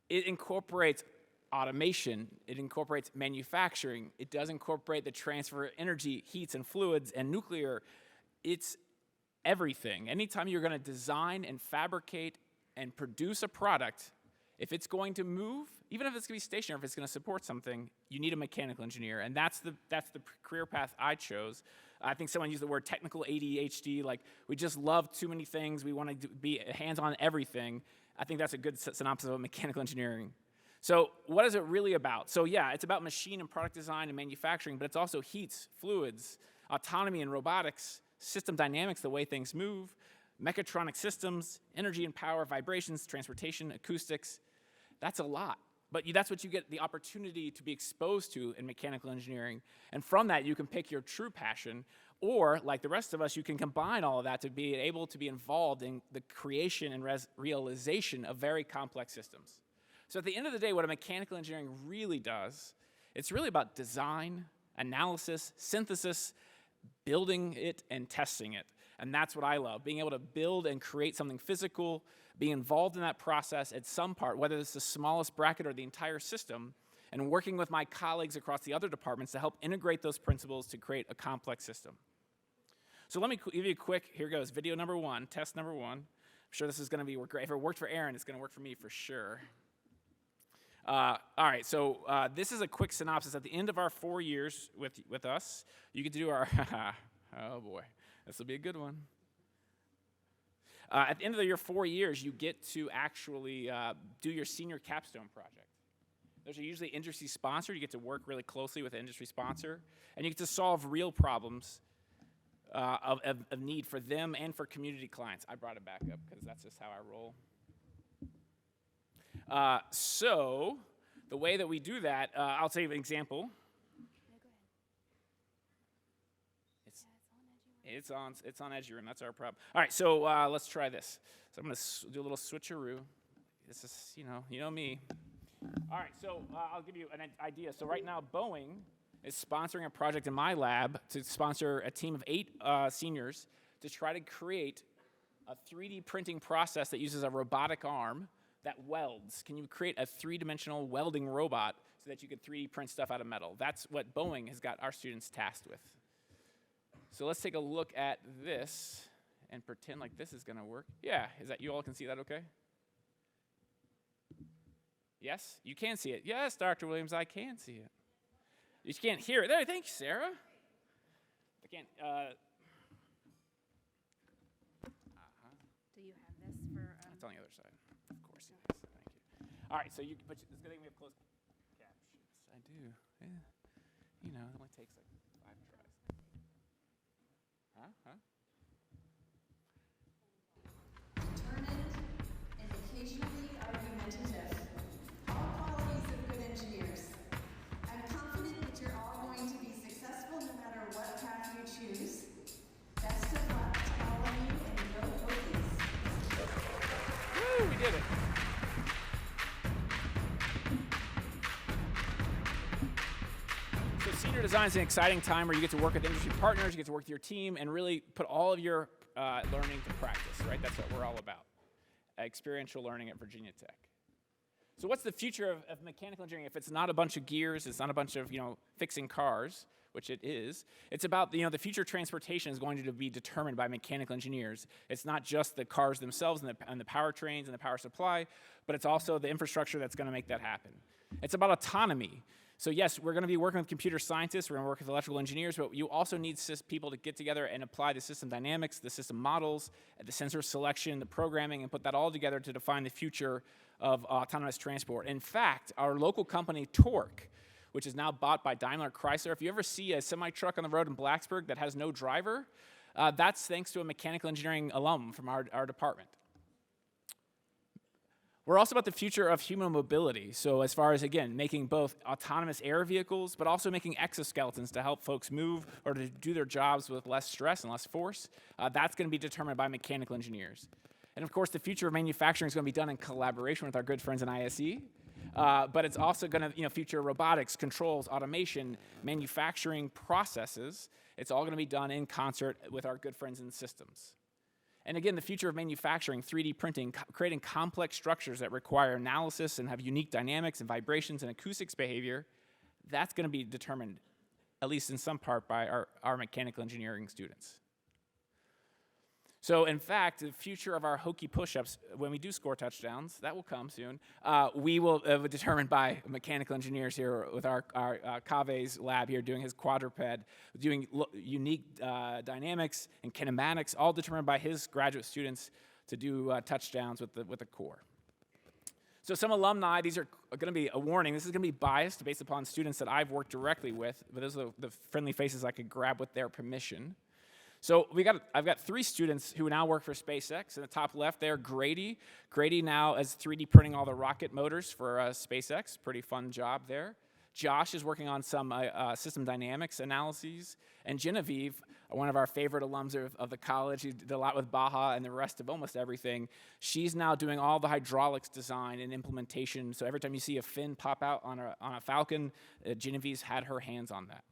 it incorporates automation. It incorporates manufacturing. It does incorporate the transfer of energy, heats and fluids, and nuclear. It's everything. Anytime you're going to design and fabricate and produce a product, if it's going to move, even if it's going to be stationary, if it's going to support something, you need a mechanical engineer, and that's the career path I chose. I think someone used the word technical ADHD, like we just love too many things. We want to be hands-on everything. I think that's a good synopsis of mechanical engineering. So what is it really about? So yeah, it's about machine and product design and manufacturing, but it's also heats, fluids, autonomy and robotics, system dynamics, the way things move, mechatronic systems, energy and power, vibrations, transportation, acoustics. That's a lot. But that's what you get the opportunity to be exposed to in mechanical engineering. And from that, you can pick your true passion, or like the rest of us, you can combine all of that to be able to be involved in the creation and realization of very complex systems. So at the end of the day, what a mechanical engineering really does, it's really about design, analysis, synthesis, building it and testing it. And that's what I love, being able to build and create something physical, being involved in that process at some part, whether it's the smallest bracket or the entire system, and working with my colleagues across the other departments to help integrate those principles to create a complex system. So let me give you a quick, here goes, video number one, test number one. I'm sure this is going to be great. If it worked for Aaron, it's going to work for me for sure. All right, so this is a quick synopsis. At the end of our 4 years with us, you get to do our, oh boy, this will be a good one. At the end of your 4 years, you get to actually do your senior capstone project. Those are usually industry sponsored. You get to work really closely with an industry sponsor, and you get to solve real problems of need for them and for community clients. I brought it back up because that's just how I roll. So the way that we do that, I'll tell you an example. It's on edgy room. That's our problem. All right, so let's try this. So I'm going to do a little switcheroo. This is, you know me. All right, so I'll give you an idea. So right now, Boeing is sponsoring a project in my lab to sponsor a team of 8 seniors to try to create a 3D printing process that uses a robotic arm that welds. Can you create a 3-dimensional welding robot so that you could 3D print stuff out of metal? That's what Boeing has got our students tasked with. So let's take a look at this and pretend like this is going to work. Yeah, is that you all can see that okay? Yes, you can see it. Yes, Dr. Williams, I can see it. You can't hear it. There, thank you, Sarah. I can't. Do you have this for? It's on the other side. Of course, yes. Thank you. All right, so it's good thing we have closed captions. I do. Yeah. It only takes like 5 tries. Huh? Determined and occasionally argumentative. All qualities of good engineers. I'm confident that you're all going to be successful no matter what path you choose. Best of luck to all of you and no bogeys. Woo, we did it. So senior design is an exciting time where you get to work with industry partners, you get to work with your team, and really put all of your learning to practice, right? That's what we're all about. Experiential learning at Virginia Tech. So what's the future of mechanical engineering? If it's not a bunch of gears, it's not a bunch of, fixing cars, which it is. It's about, the future transportation is going to be determined by mechanical engineers. It's not just the cars themselves and the powertrains and the power supply, but it's also the infrastructure that's going to make that happen. It's about autonomy. So yes, we're going to be working with computer scientists, we're going to work with electrical engineers, but you also need people to get together and apply the system dynamics, the system models, the sensor selection, the programming, and put that all together to define the future of autonomous transport. In fact, our local company, Torque, which is now bought by Daimler Chrysler, if you ever see a semi-truck on the road in Blacksburg that has no driver, That's thanks to a mechanical engineering alum from our department. We're also about the future of human mobility. So as far as, again, making both autonomous air vehicles, but also making exoskeletons to help folks move or to do their jobs with less stress and less force, that's going to be determined by mechanical engineers. And of course, the future of manufacturing is going to be done in collaboration with our good friends in ISE. But it's also going to feature robotics, controls, automation, manufacturing processes. It's all going to be done in concert with our good friends in systems. And again, the future of manufacturing, 3D printing, creating complex structures that require analysis and have unique dynamics and vibrations and acoustics behavior, that's going to be determined, at least in some part, by our mechanical engineering students. So in fact, the future of our hokey push-ups, when we do score touchdowns, that will come soon, we will be determined by mechanical engineers here with our Kave's lab here doing his quadruped, doing unique dynamics and kinematics, all determined by his graduate students to do touchdowns with the core. So some alumni, these are going to be a warning, this is going to be biased based upon students that I've worked directly with, but those are the friendly faces I could grab with their permission. So I've got 3 students who now work for SpaceX. In the top left there, Grady. Grady now is 3D printing all the rocket motors for SpaceX. Pretty fun job there. Josh is working on some system dynamics analyses. And Genevieve, one of our favorite alums of the college, who did a lot with Baja and the rest of almost everything, she's now doing all the hydraulics design and implementation. So every time you see a fin pop out on a Falcon, Genevieve's had her hands on that.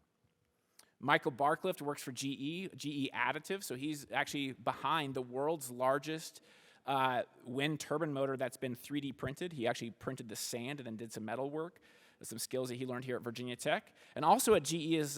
Michael Barclift works for GE Additive, so he's actually behind the world's largest wind turbine motor that's been 3D printed. He actually printed the sand and then did some metal work, some skills that he learned here at Virginia Tech. And also at GE is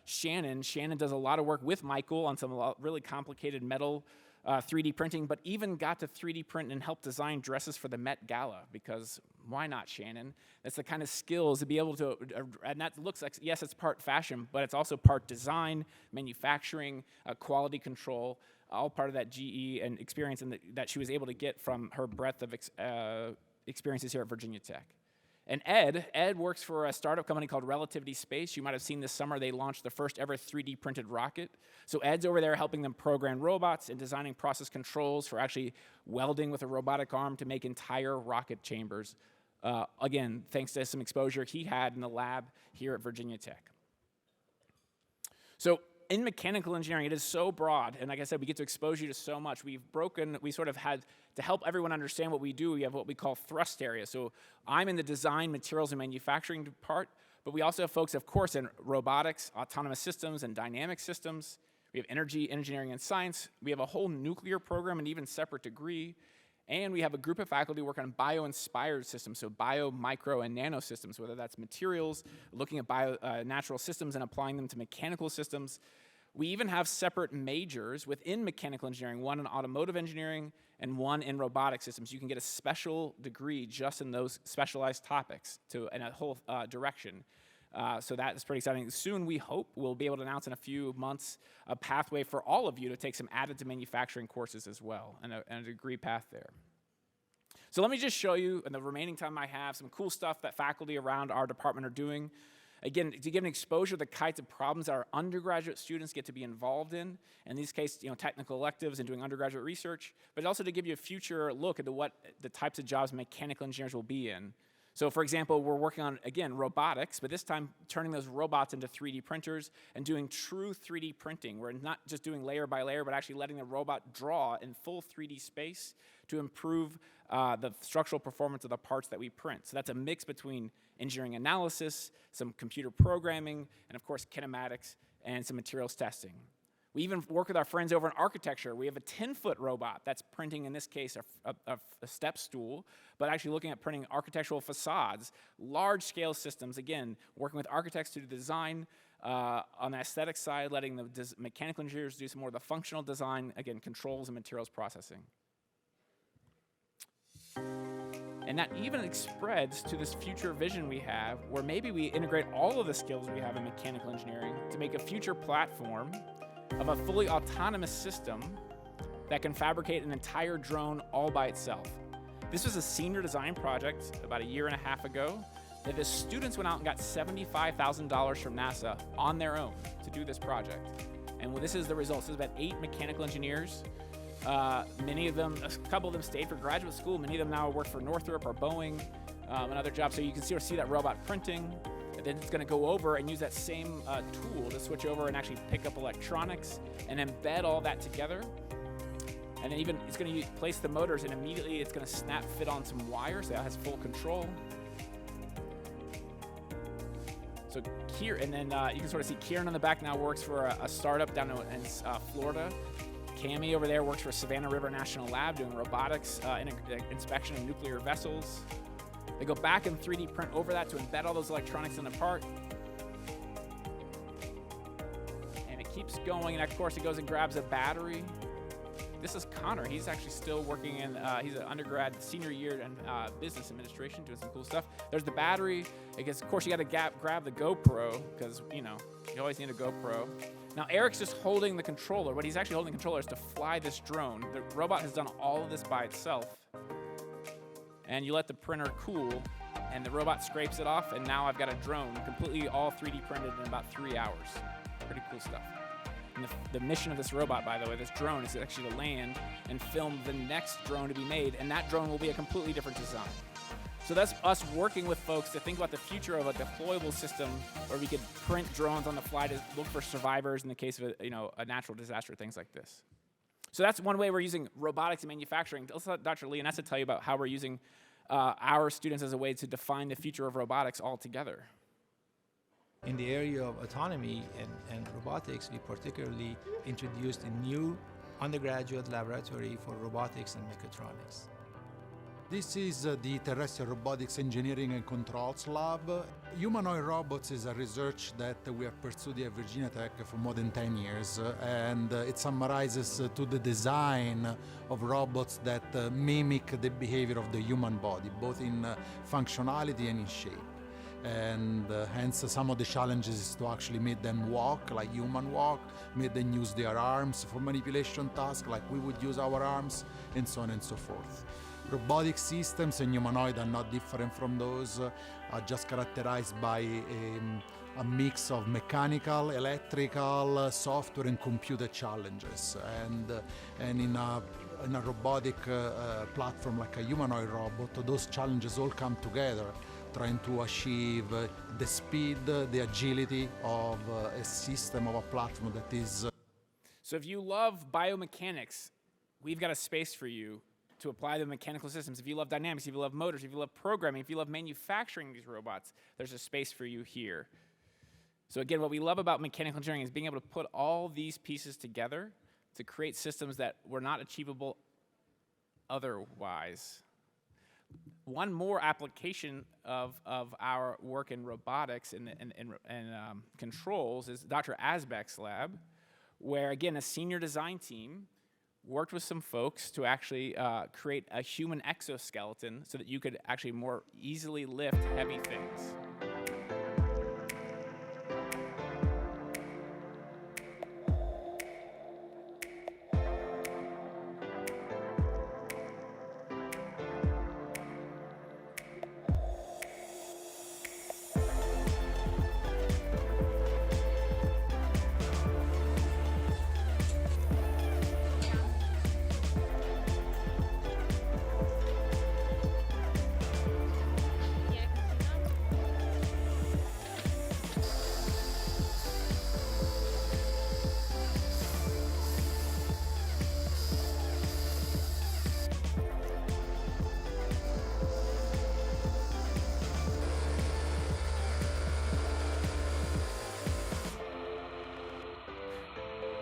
Shannon. Shannon does a lot of work with Michael on some really complicated metal 3D printing, but even got to 3D print and help design dresses for the Met Gala, because why not, Shannon? That's the kind of skills to be able to, and that looks like, yes, it's part fashion, but it's also part design, manufacturing, quality control, all part of that GE and experience that she was able to get from her breadth of experiences here at Virginia Tech. And Ed works for a startup company called Relativity Space. You might have seen this summer they launched the first ever 3D printed rocket. So Ed's over there helping them program robots and designing process controls for actually welding with a robotic arm to make entire rocket chambers. Again, thanks to some exposure he had in the lab here at Virginia Tech. So in mechanical engineering, it is so broad, and like I said, we get to expose you to so much. We sort of had, to help everyone understand what we do, we have what we call thrust areas. So I'm in the design, materials, and manufacturing part, but we also have folks, of course, in robotics, autonomous systems, and dynamic systems. We have energy, engineering, and science. We have a whole nuclear program, and even separate degree. And we have a group of faculty working on bio-inspired systems, so bio, micro, and nano systems, whether that's materials, looking at natural systems and applying them to mechanical systems. We even have separate majors within mechanical engineering, one in automotive engineering and one in robotic systems. You can get a special degree just in those specialized topics in a whole direction. So that is pretty exciting. Soon, we hope we'll be able to announce in a few months a pathway for all of you to take some added to manufacturing courses as well, and a degree path there. So let me just show you, in the remaining time I have, some cool stuff that faculty around our department are doing. Again, to give an exposure to the kinds of problems that our undergraduate students get to be involved in these cases, technical electives and doing undergraduate research, but also to give you a future look at what the types of jobs mechanical engineers will be in. So for example, we're working on, again, robotics, but this time turning those robots into 3D printers and doing true 3D printing. We're not just doing layer by layer, but actually letting the robot draw in full 3D space to improve the structural performance of the parts that we print. So that's a mix between engineering analysis, some computer programming, and of course kinematics and some materials testing. We even work with our friends over in architecture. We have a 10-foot robot that's printing, in this case, a step stool, but actually looking at printing architectural facades, large-scale systems, again, working with architects to design on the aesthetic side, letting the mechanical engineers do some more of the functional design, again, controls and materials processing. And that even spreads to this future vision we have, where maybe we integrate all of the skills we have in mechanical engineering to make a future platform of a fully autonomous system that can fabricate an entire drone all by itself. This was a senior design project about 1.5 years ago that the students went out and got $75,000 from NASA on their own to do this project. And this is the results. This is about 8 mechanical engineers. Many of them, a couple of them stayed for graduate school. Many of them now work for Northrop or Boeing and other jobs. So you can see that robot printing. And then it's going to go over and use that same tool to switch over and actually pick up electronics and embed all that together. And then even it's going to place the motors, and immediately it's going to snap fit on some wires. That has full control. So and then you can sort of see Kieran in the back now works for a startup down in Florida. Cami over there works for Savannah River National Lab doing robotics inspection of nuclear vessels. They go back and 3D print over that to embed all those electronics in the part. And it keeps going, and of course it goes and grabs a battery. This is Connor. He's actually still working in, he's an undergrad senior year in business administration, doing some cool stuff. There's the battery. I guess, of course, you got to grab the GoPro because, you always need a GoPro. Now, Eric's just holding the controller. What he's actually holding the controller is to fly this drone. The robot has done all of this by itself. And you let the printer cool, and the robot scrapes it off, and now I've got a drone completely all 3D printed in about 3 hours. Pretty cool stuff. And the mission of this robot, by the way, this drone, is actually to land and film the next drone to be made, and that drone will be a completely different design. So that's us working with folks to think about the future of a deployable system where we could print drones on the fly to look for survivors in the case of a natural disaster, things like this. So that's one way we're using robotics in manufacturing. Let's let Dr. Leonessa tell you about how we're using our students as a way to define the future of robotics altogether. In the area of autonomy and robotics, we particularly introduced a new undergraduate laboratory for robotics and mechatronics. This is the Terrestrial Robotics Engineering and Controls Lab. Humanoid robots is a research that we have pursued at Virginia Tech for more than 10 years, and it summarizes to the design of robots that mimic the behavior of the human body, both in functionality and in shape. And hence some of the challenges is to actually make them walk like human walk, make them use their arms for manipulation tasks like we would use our arms, and so on and so forth. Robotic systems and humanoid are not different from those, are just characterized by a mix of mechanical, electrical, software and computer challenges. And in a robotic platform like a humanoid robot, those challenges all come together, trying to achieve the speed, the agility of a system, of a platform that is... So if you love biomechanics, we've got a space for you to apply the mechanical systems. If you love dynamics, if you love motors, if you love programming, if you love manufacturing these robots, there's a space for you here. So again, what we love about mechanical engineering is being able to put all these pieces together to create systems that were not achievable otherwise. One more application of our work in robotics and controls is Dr. Asbeck's lab, where again, a senior design team worked with some folks to actually create a human exoskeleton so that you could actually more easily lift heavy things.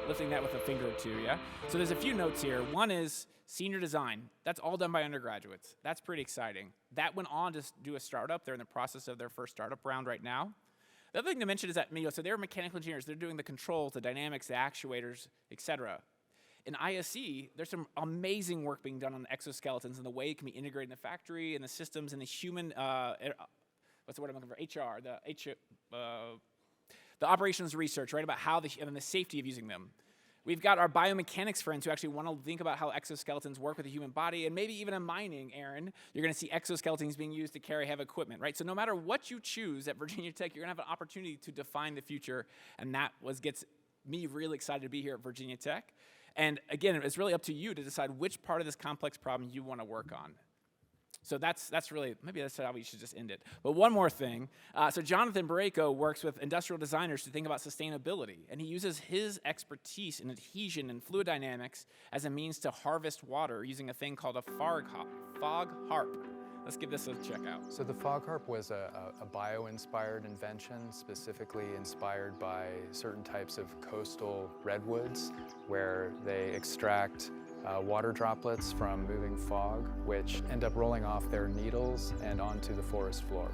Lifting that with a finger or two, yeah? So there's a few notes here. One is senior design. That's all done by undergraduates. That's pretty exciting. That went on to do a startup. They're in the process of their first startup round right now. The other thing to mention is that, so they're mechanical engineers. They're doing the controls, the dynamics, the actuators, etc. In ISE, there's some amazing work being done on exoskeletons and the way it can be integrated in the factory and the systems and the human, what's the word I'm looking for? HR, the operations research, right, about how and the safety of using them. We've got our biomechanics friends who actually want to think about how exoskeletons work with the human body, and maybe even in mining, Aaron, you're going to see exoskeletons being used to carry heavy equipment, right? So no matter what you choose at Virginia Tech, you're going to have an opportunity to define the future, and that gets me really excited to be here at Virginia Tech. And again, it's really up to you to decide which part of this complex problem you want to work on. So that's really, maybe that's how we should just end it. But one more thing. So Jonathan Barreco works with industrial designers to think about sustainability. And he uses his expertise in adhesion and fluid dynamics as a means to harvest water using a thing called a fog harp. Let's give this a check out. So the fog harp was a bio-inspired invention, specifically inspired by certain types of coastal redwoods, where they extract water droplets from moving fog, which end up rolling off their needles and onto the forest floor.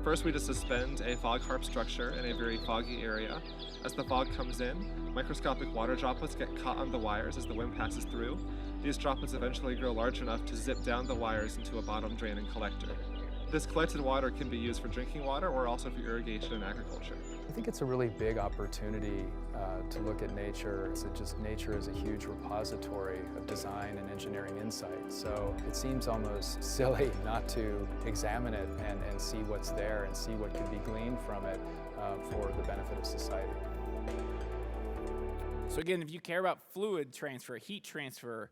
First, we just suspend a fog harp structure in a very foggy area. As the fog comes in, microscopic water droplets get caught on the wires as the wind passes through. These droplets eventually grow large enough to zip down the wires into a bottom draining collector. This collected water can be used for drinking water or also for irrigation and agriculture. I think it's a really big opportunity to look at nature. Nature is a huge repository of design and engineering insight. So it seems almost silly not to examine it and see what's there and see what can be gleaned from it for the benefit of society. So again, if you care about fluid transfer, heat transfer,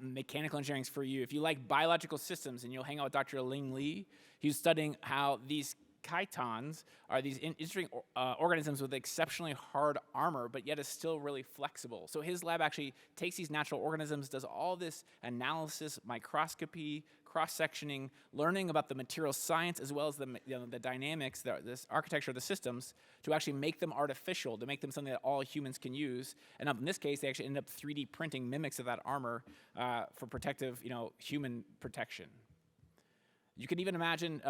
mechanical engineering is for you. If you like biological systems, and you'll hang out with Dr. Ling Li, he's studying how these chitons are these interesting organisms with exceptionally hard armor, but yet is still really flexible. So his lab actually takes these natural organisms, does all this analysis, microscopy, cross-sectioning, learning about the material science as well as the dynamics, this architecture of the systems, to actually make them artificial, to make them something that all humans can use. And in this case, they actually end up 3D printing mimics of that armor for protective, human protection. You can even imagine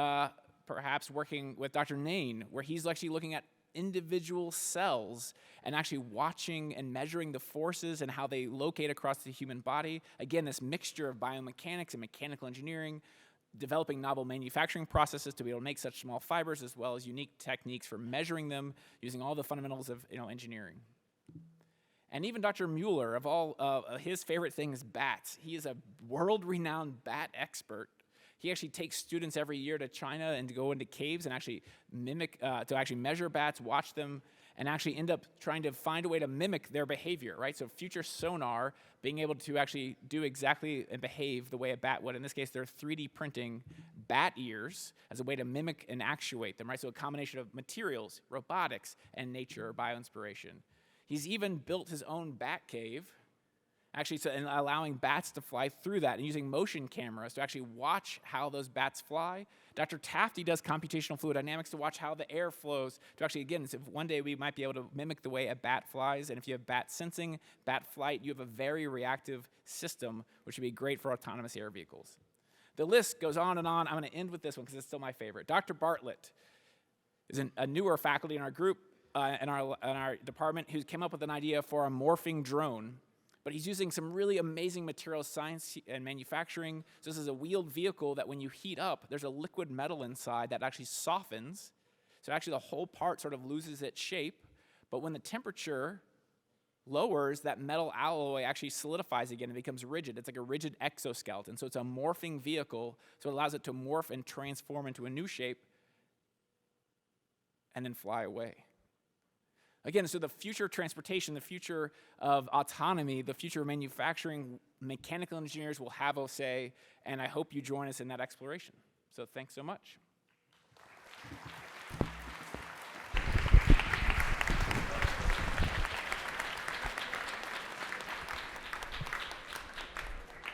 perhaps working with Dr. Nain, where he's actually looking at individual cells and actually watching and measuring the forces and how they locate across the human body. Again, this mixture of biomechanics and mechanical engineering, developing novel manufacturing processes to be able to make such small fibers, as well as unique techniques for measuring them using all the fundamentals of engineering. And even Dr. Mueller, of all his favorite thing is bats. He is a world-renowned bat expert. He actually takes students every year to China and to go into caves and actually mimic, to actually measure bats, watch them, and actually end up trying to find a way to mimic their behavior, right? So future sonar, being able to actually do exactly and behave the way a bat would. In this case, they're 3D printing bat ears as a way to mimic and actuate them, right? So a combination of materials, robotics, and nature or bioinspiration. He's even built his own bat cave, actually, and allowing bats to fly through that and using motion cameras to actually watch how those bats fly. Dr. Tafty does computational fluid dynamics to watch how the air flows to actually, again, so one day we might be able to mimic the way a bat flies. And if you have bat sensing, bat flight, you have a very reactive system, which would be great for autonomous air vehicles. The list goes on and on. I'm going to end with this one because it's still my favorite. Dr. Bartlett is a newer faculty in our group, in our department, who came up with an idea for a morphing drone. But he's using some really amazing material science and manufacturing. So this is a wheeled vehicle that when you heat up, there's a liquid metal inside that actually softens. So actually the whole part sort of loses its shape. But when the temperature lowers, that metal alloy actually solidifies again and becomes rigid. It's like a rigid exoskeleton. So it's a morphing vehicle. So it allows it to morph and transform into a new shape and then fly away. Again, so the future of transportation, the future of autonomy, the future of manufacturing, mechanical engineers will have a say, and I hope you join us in that exploration. So thanks so much.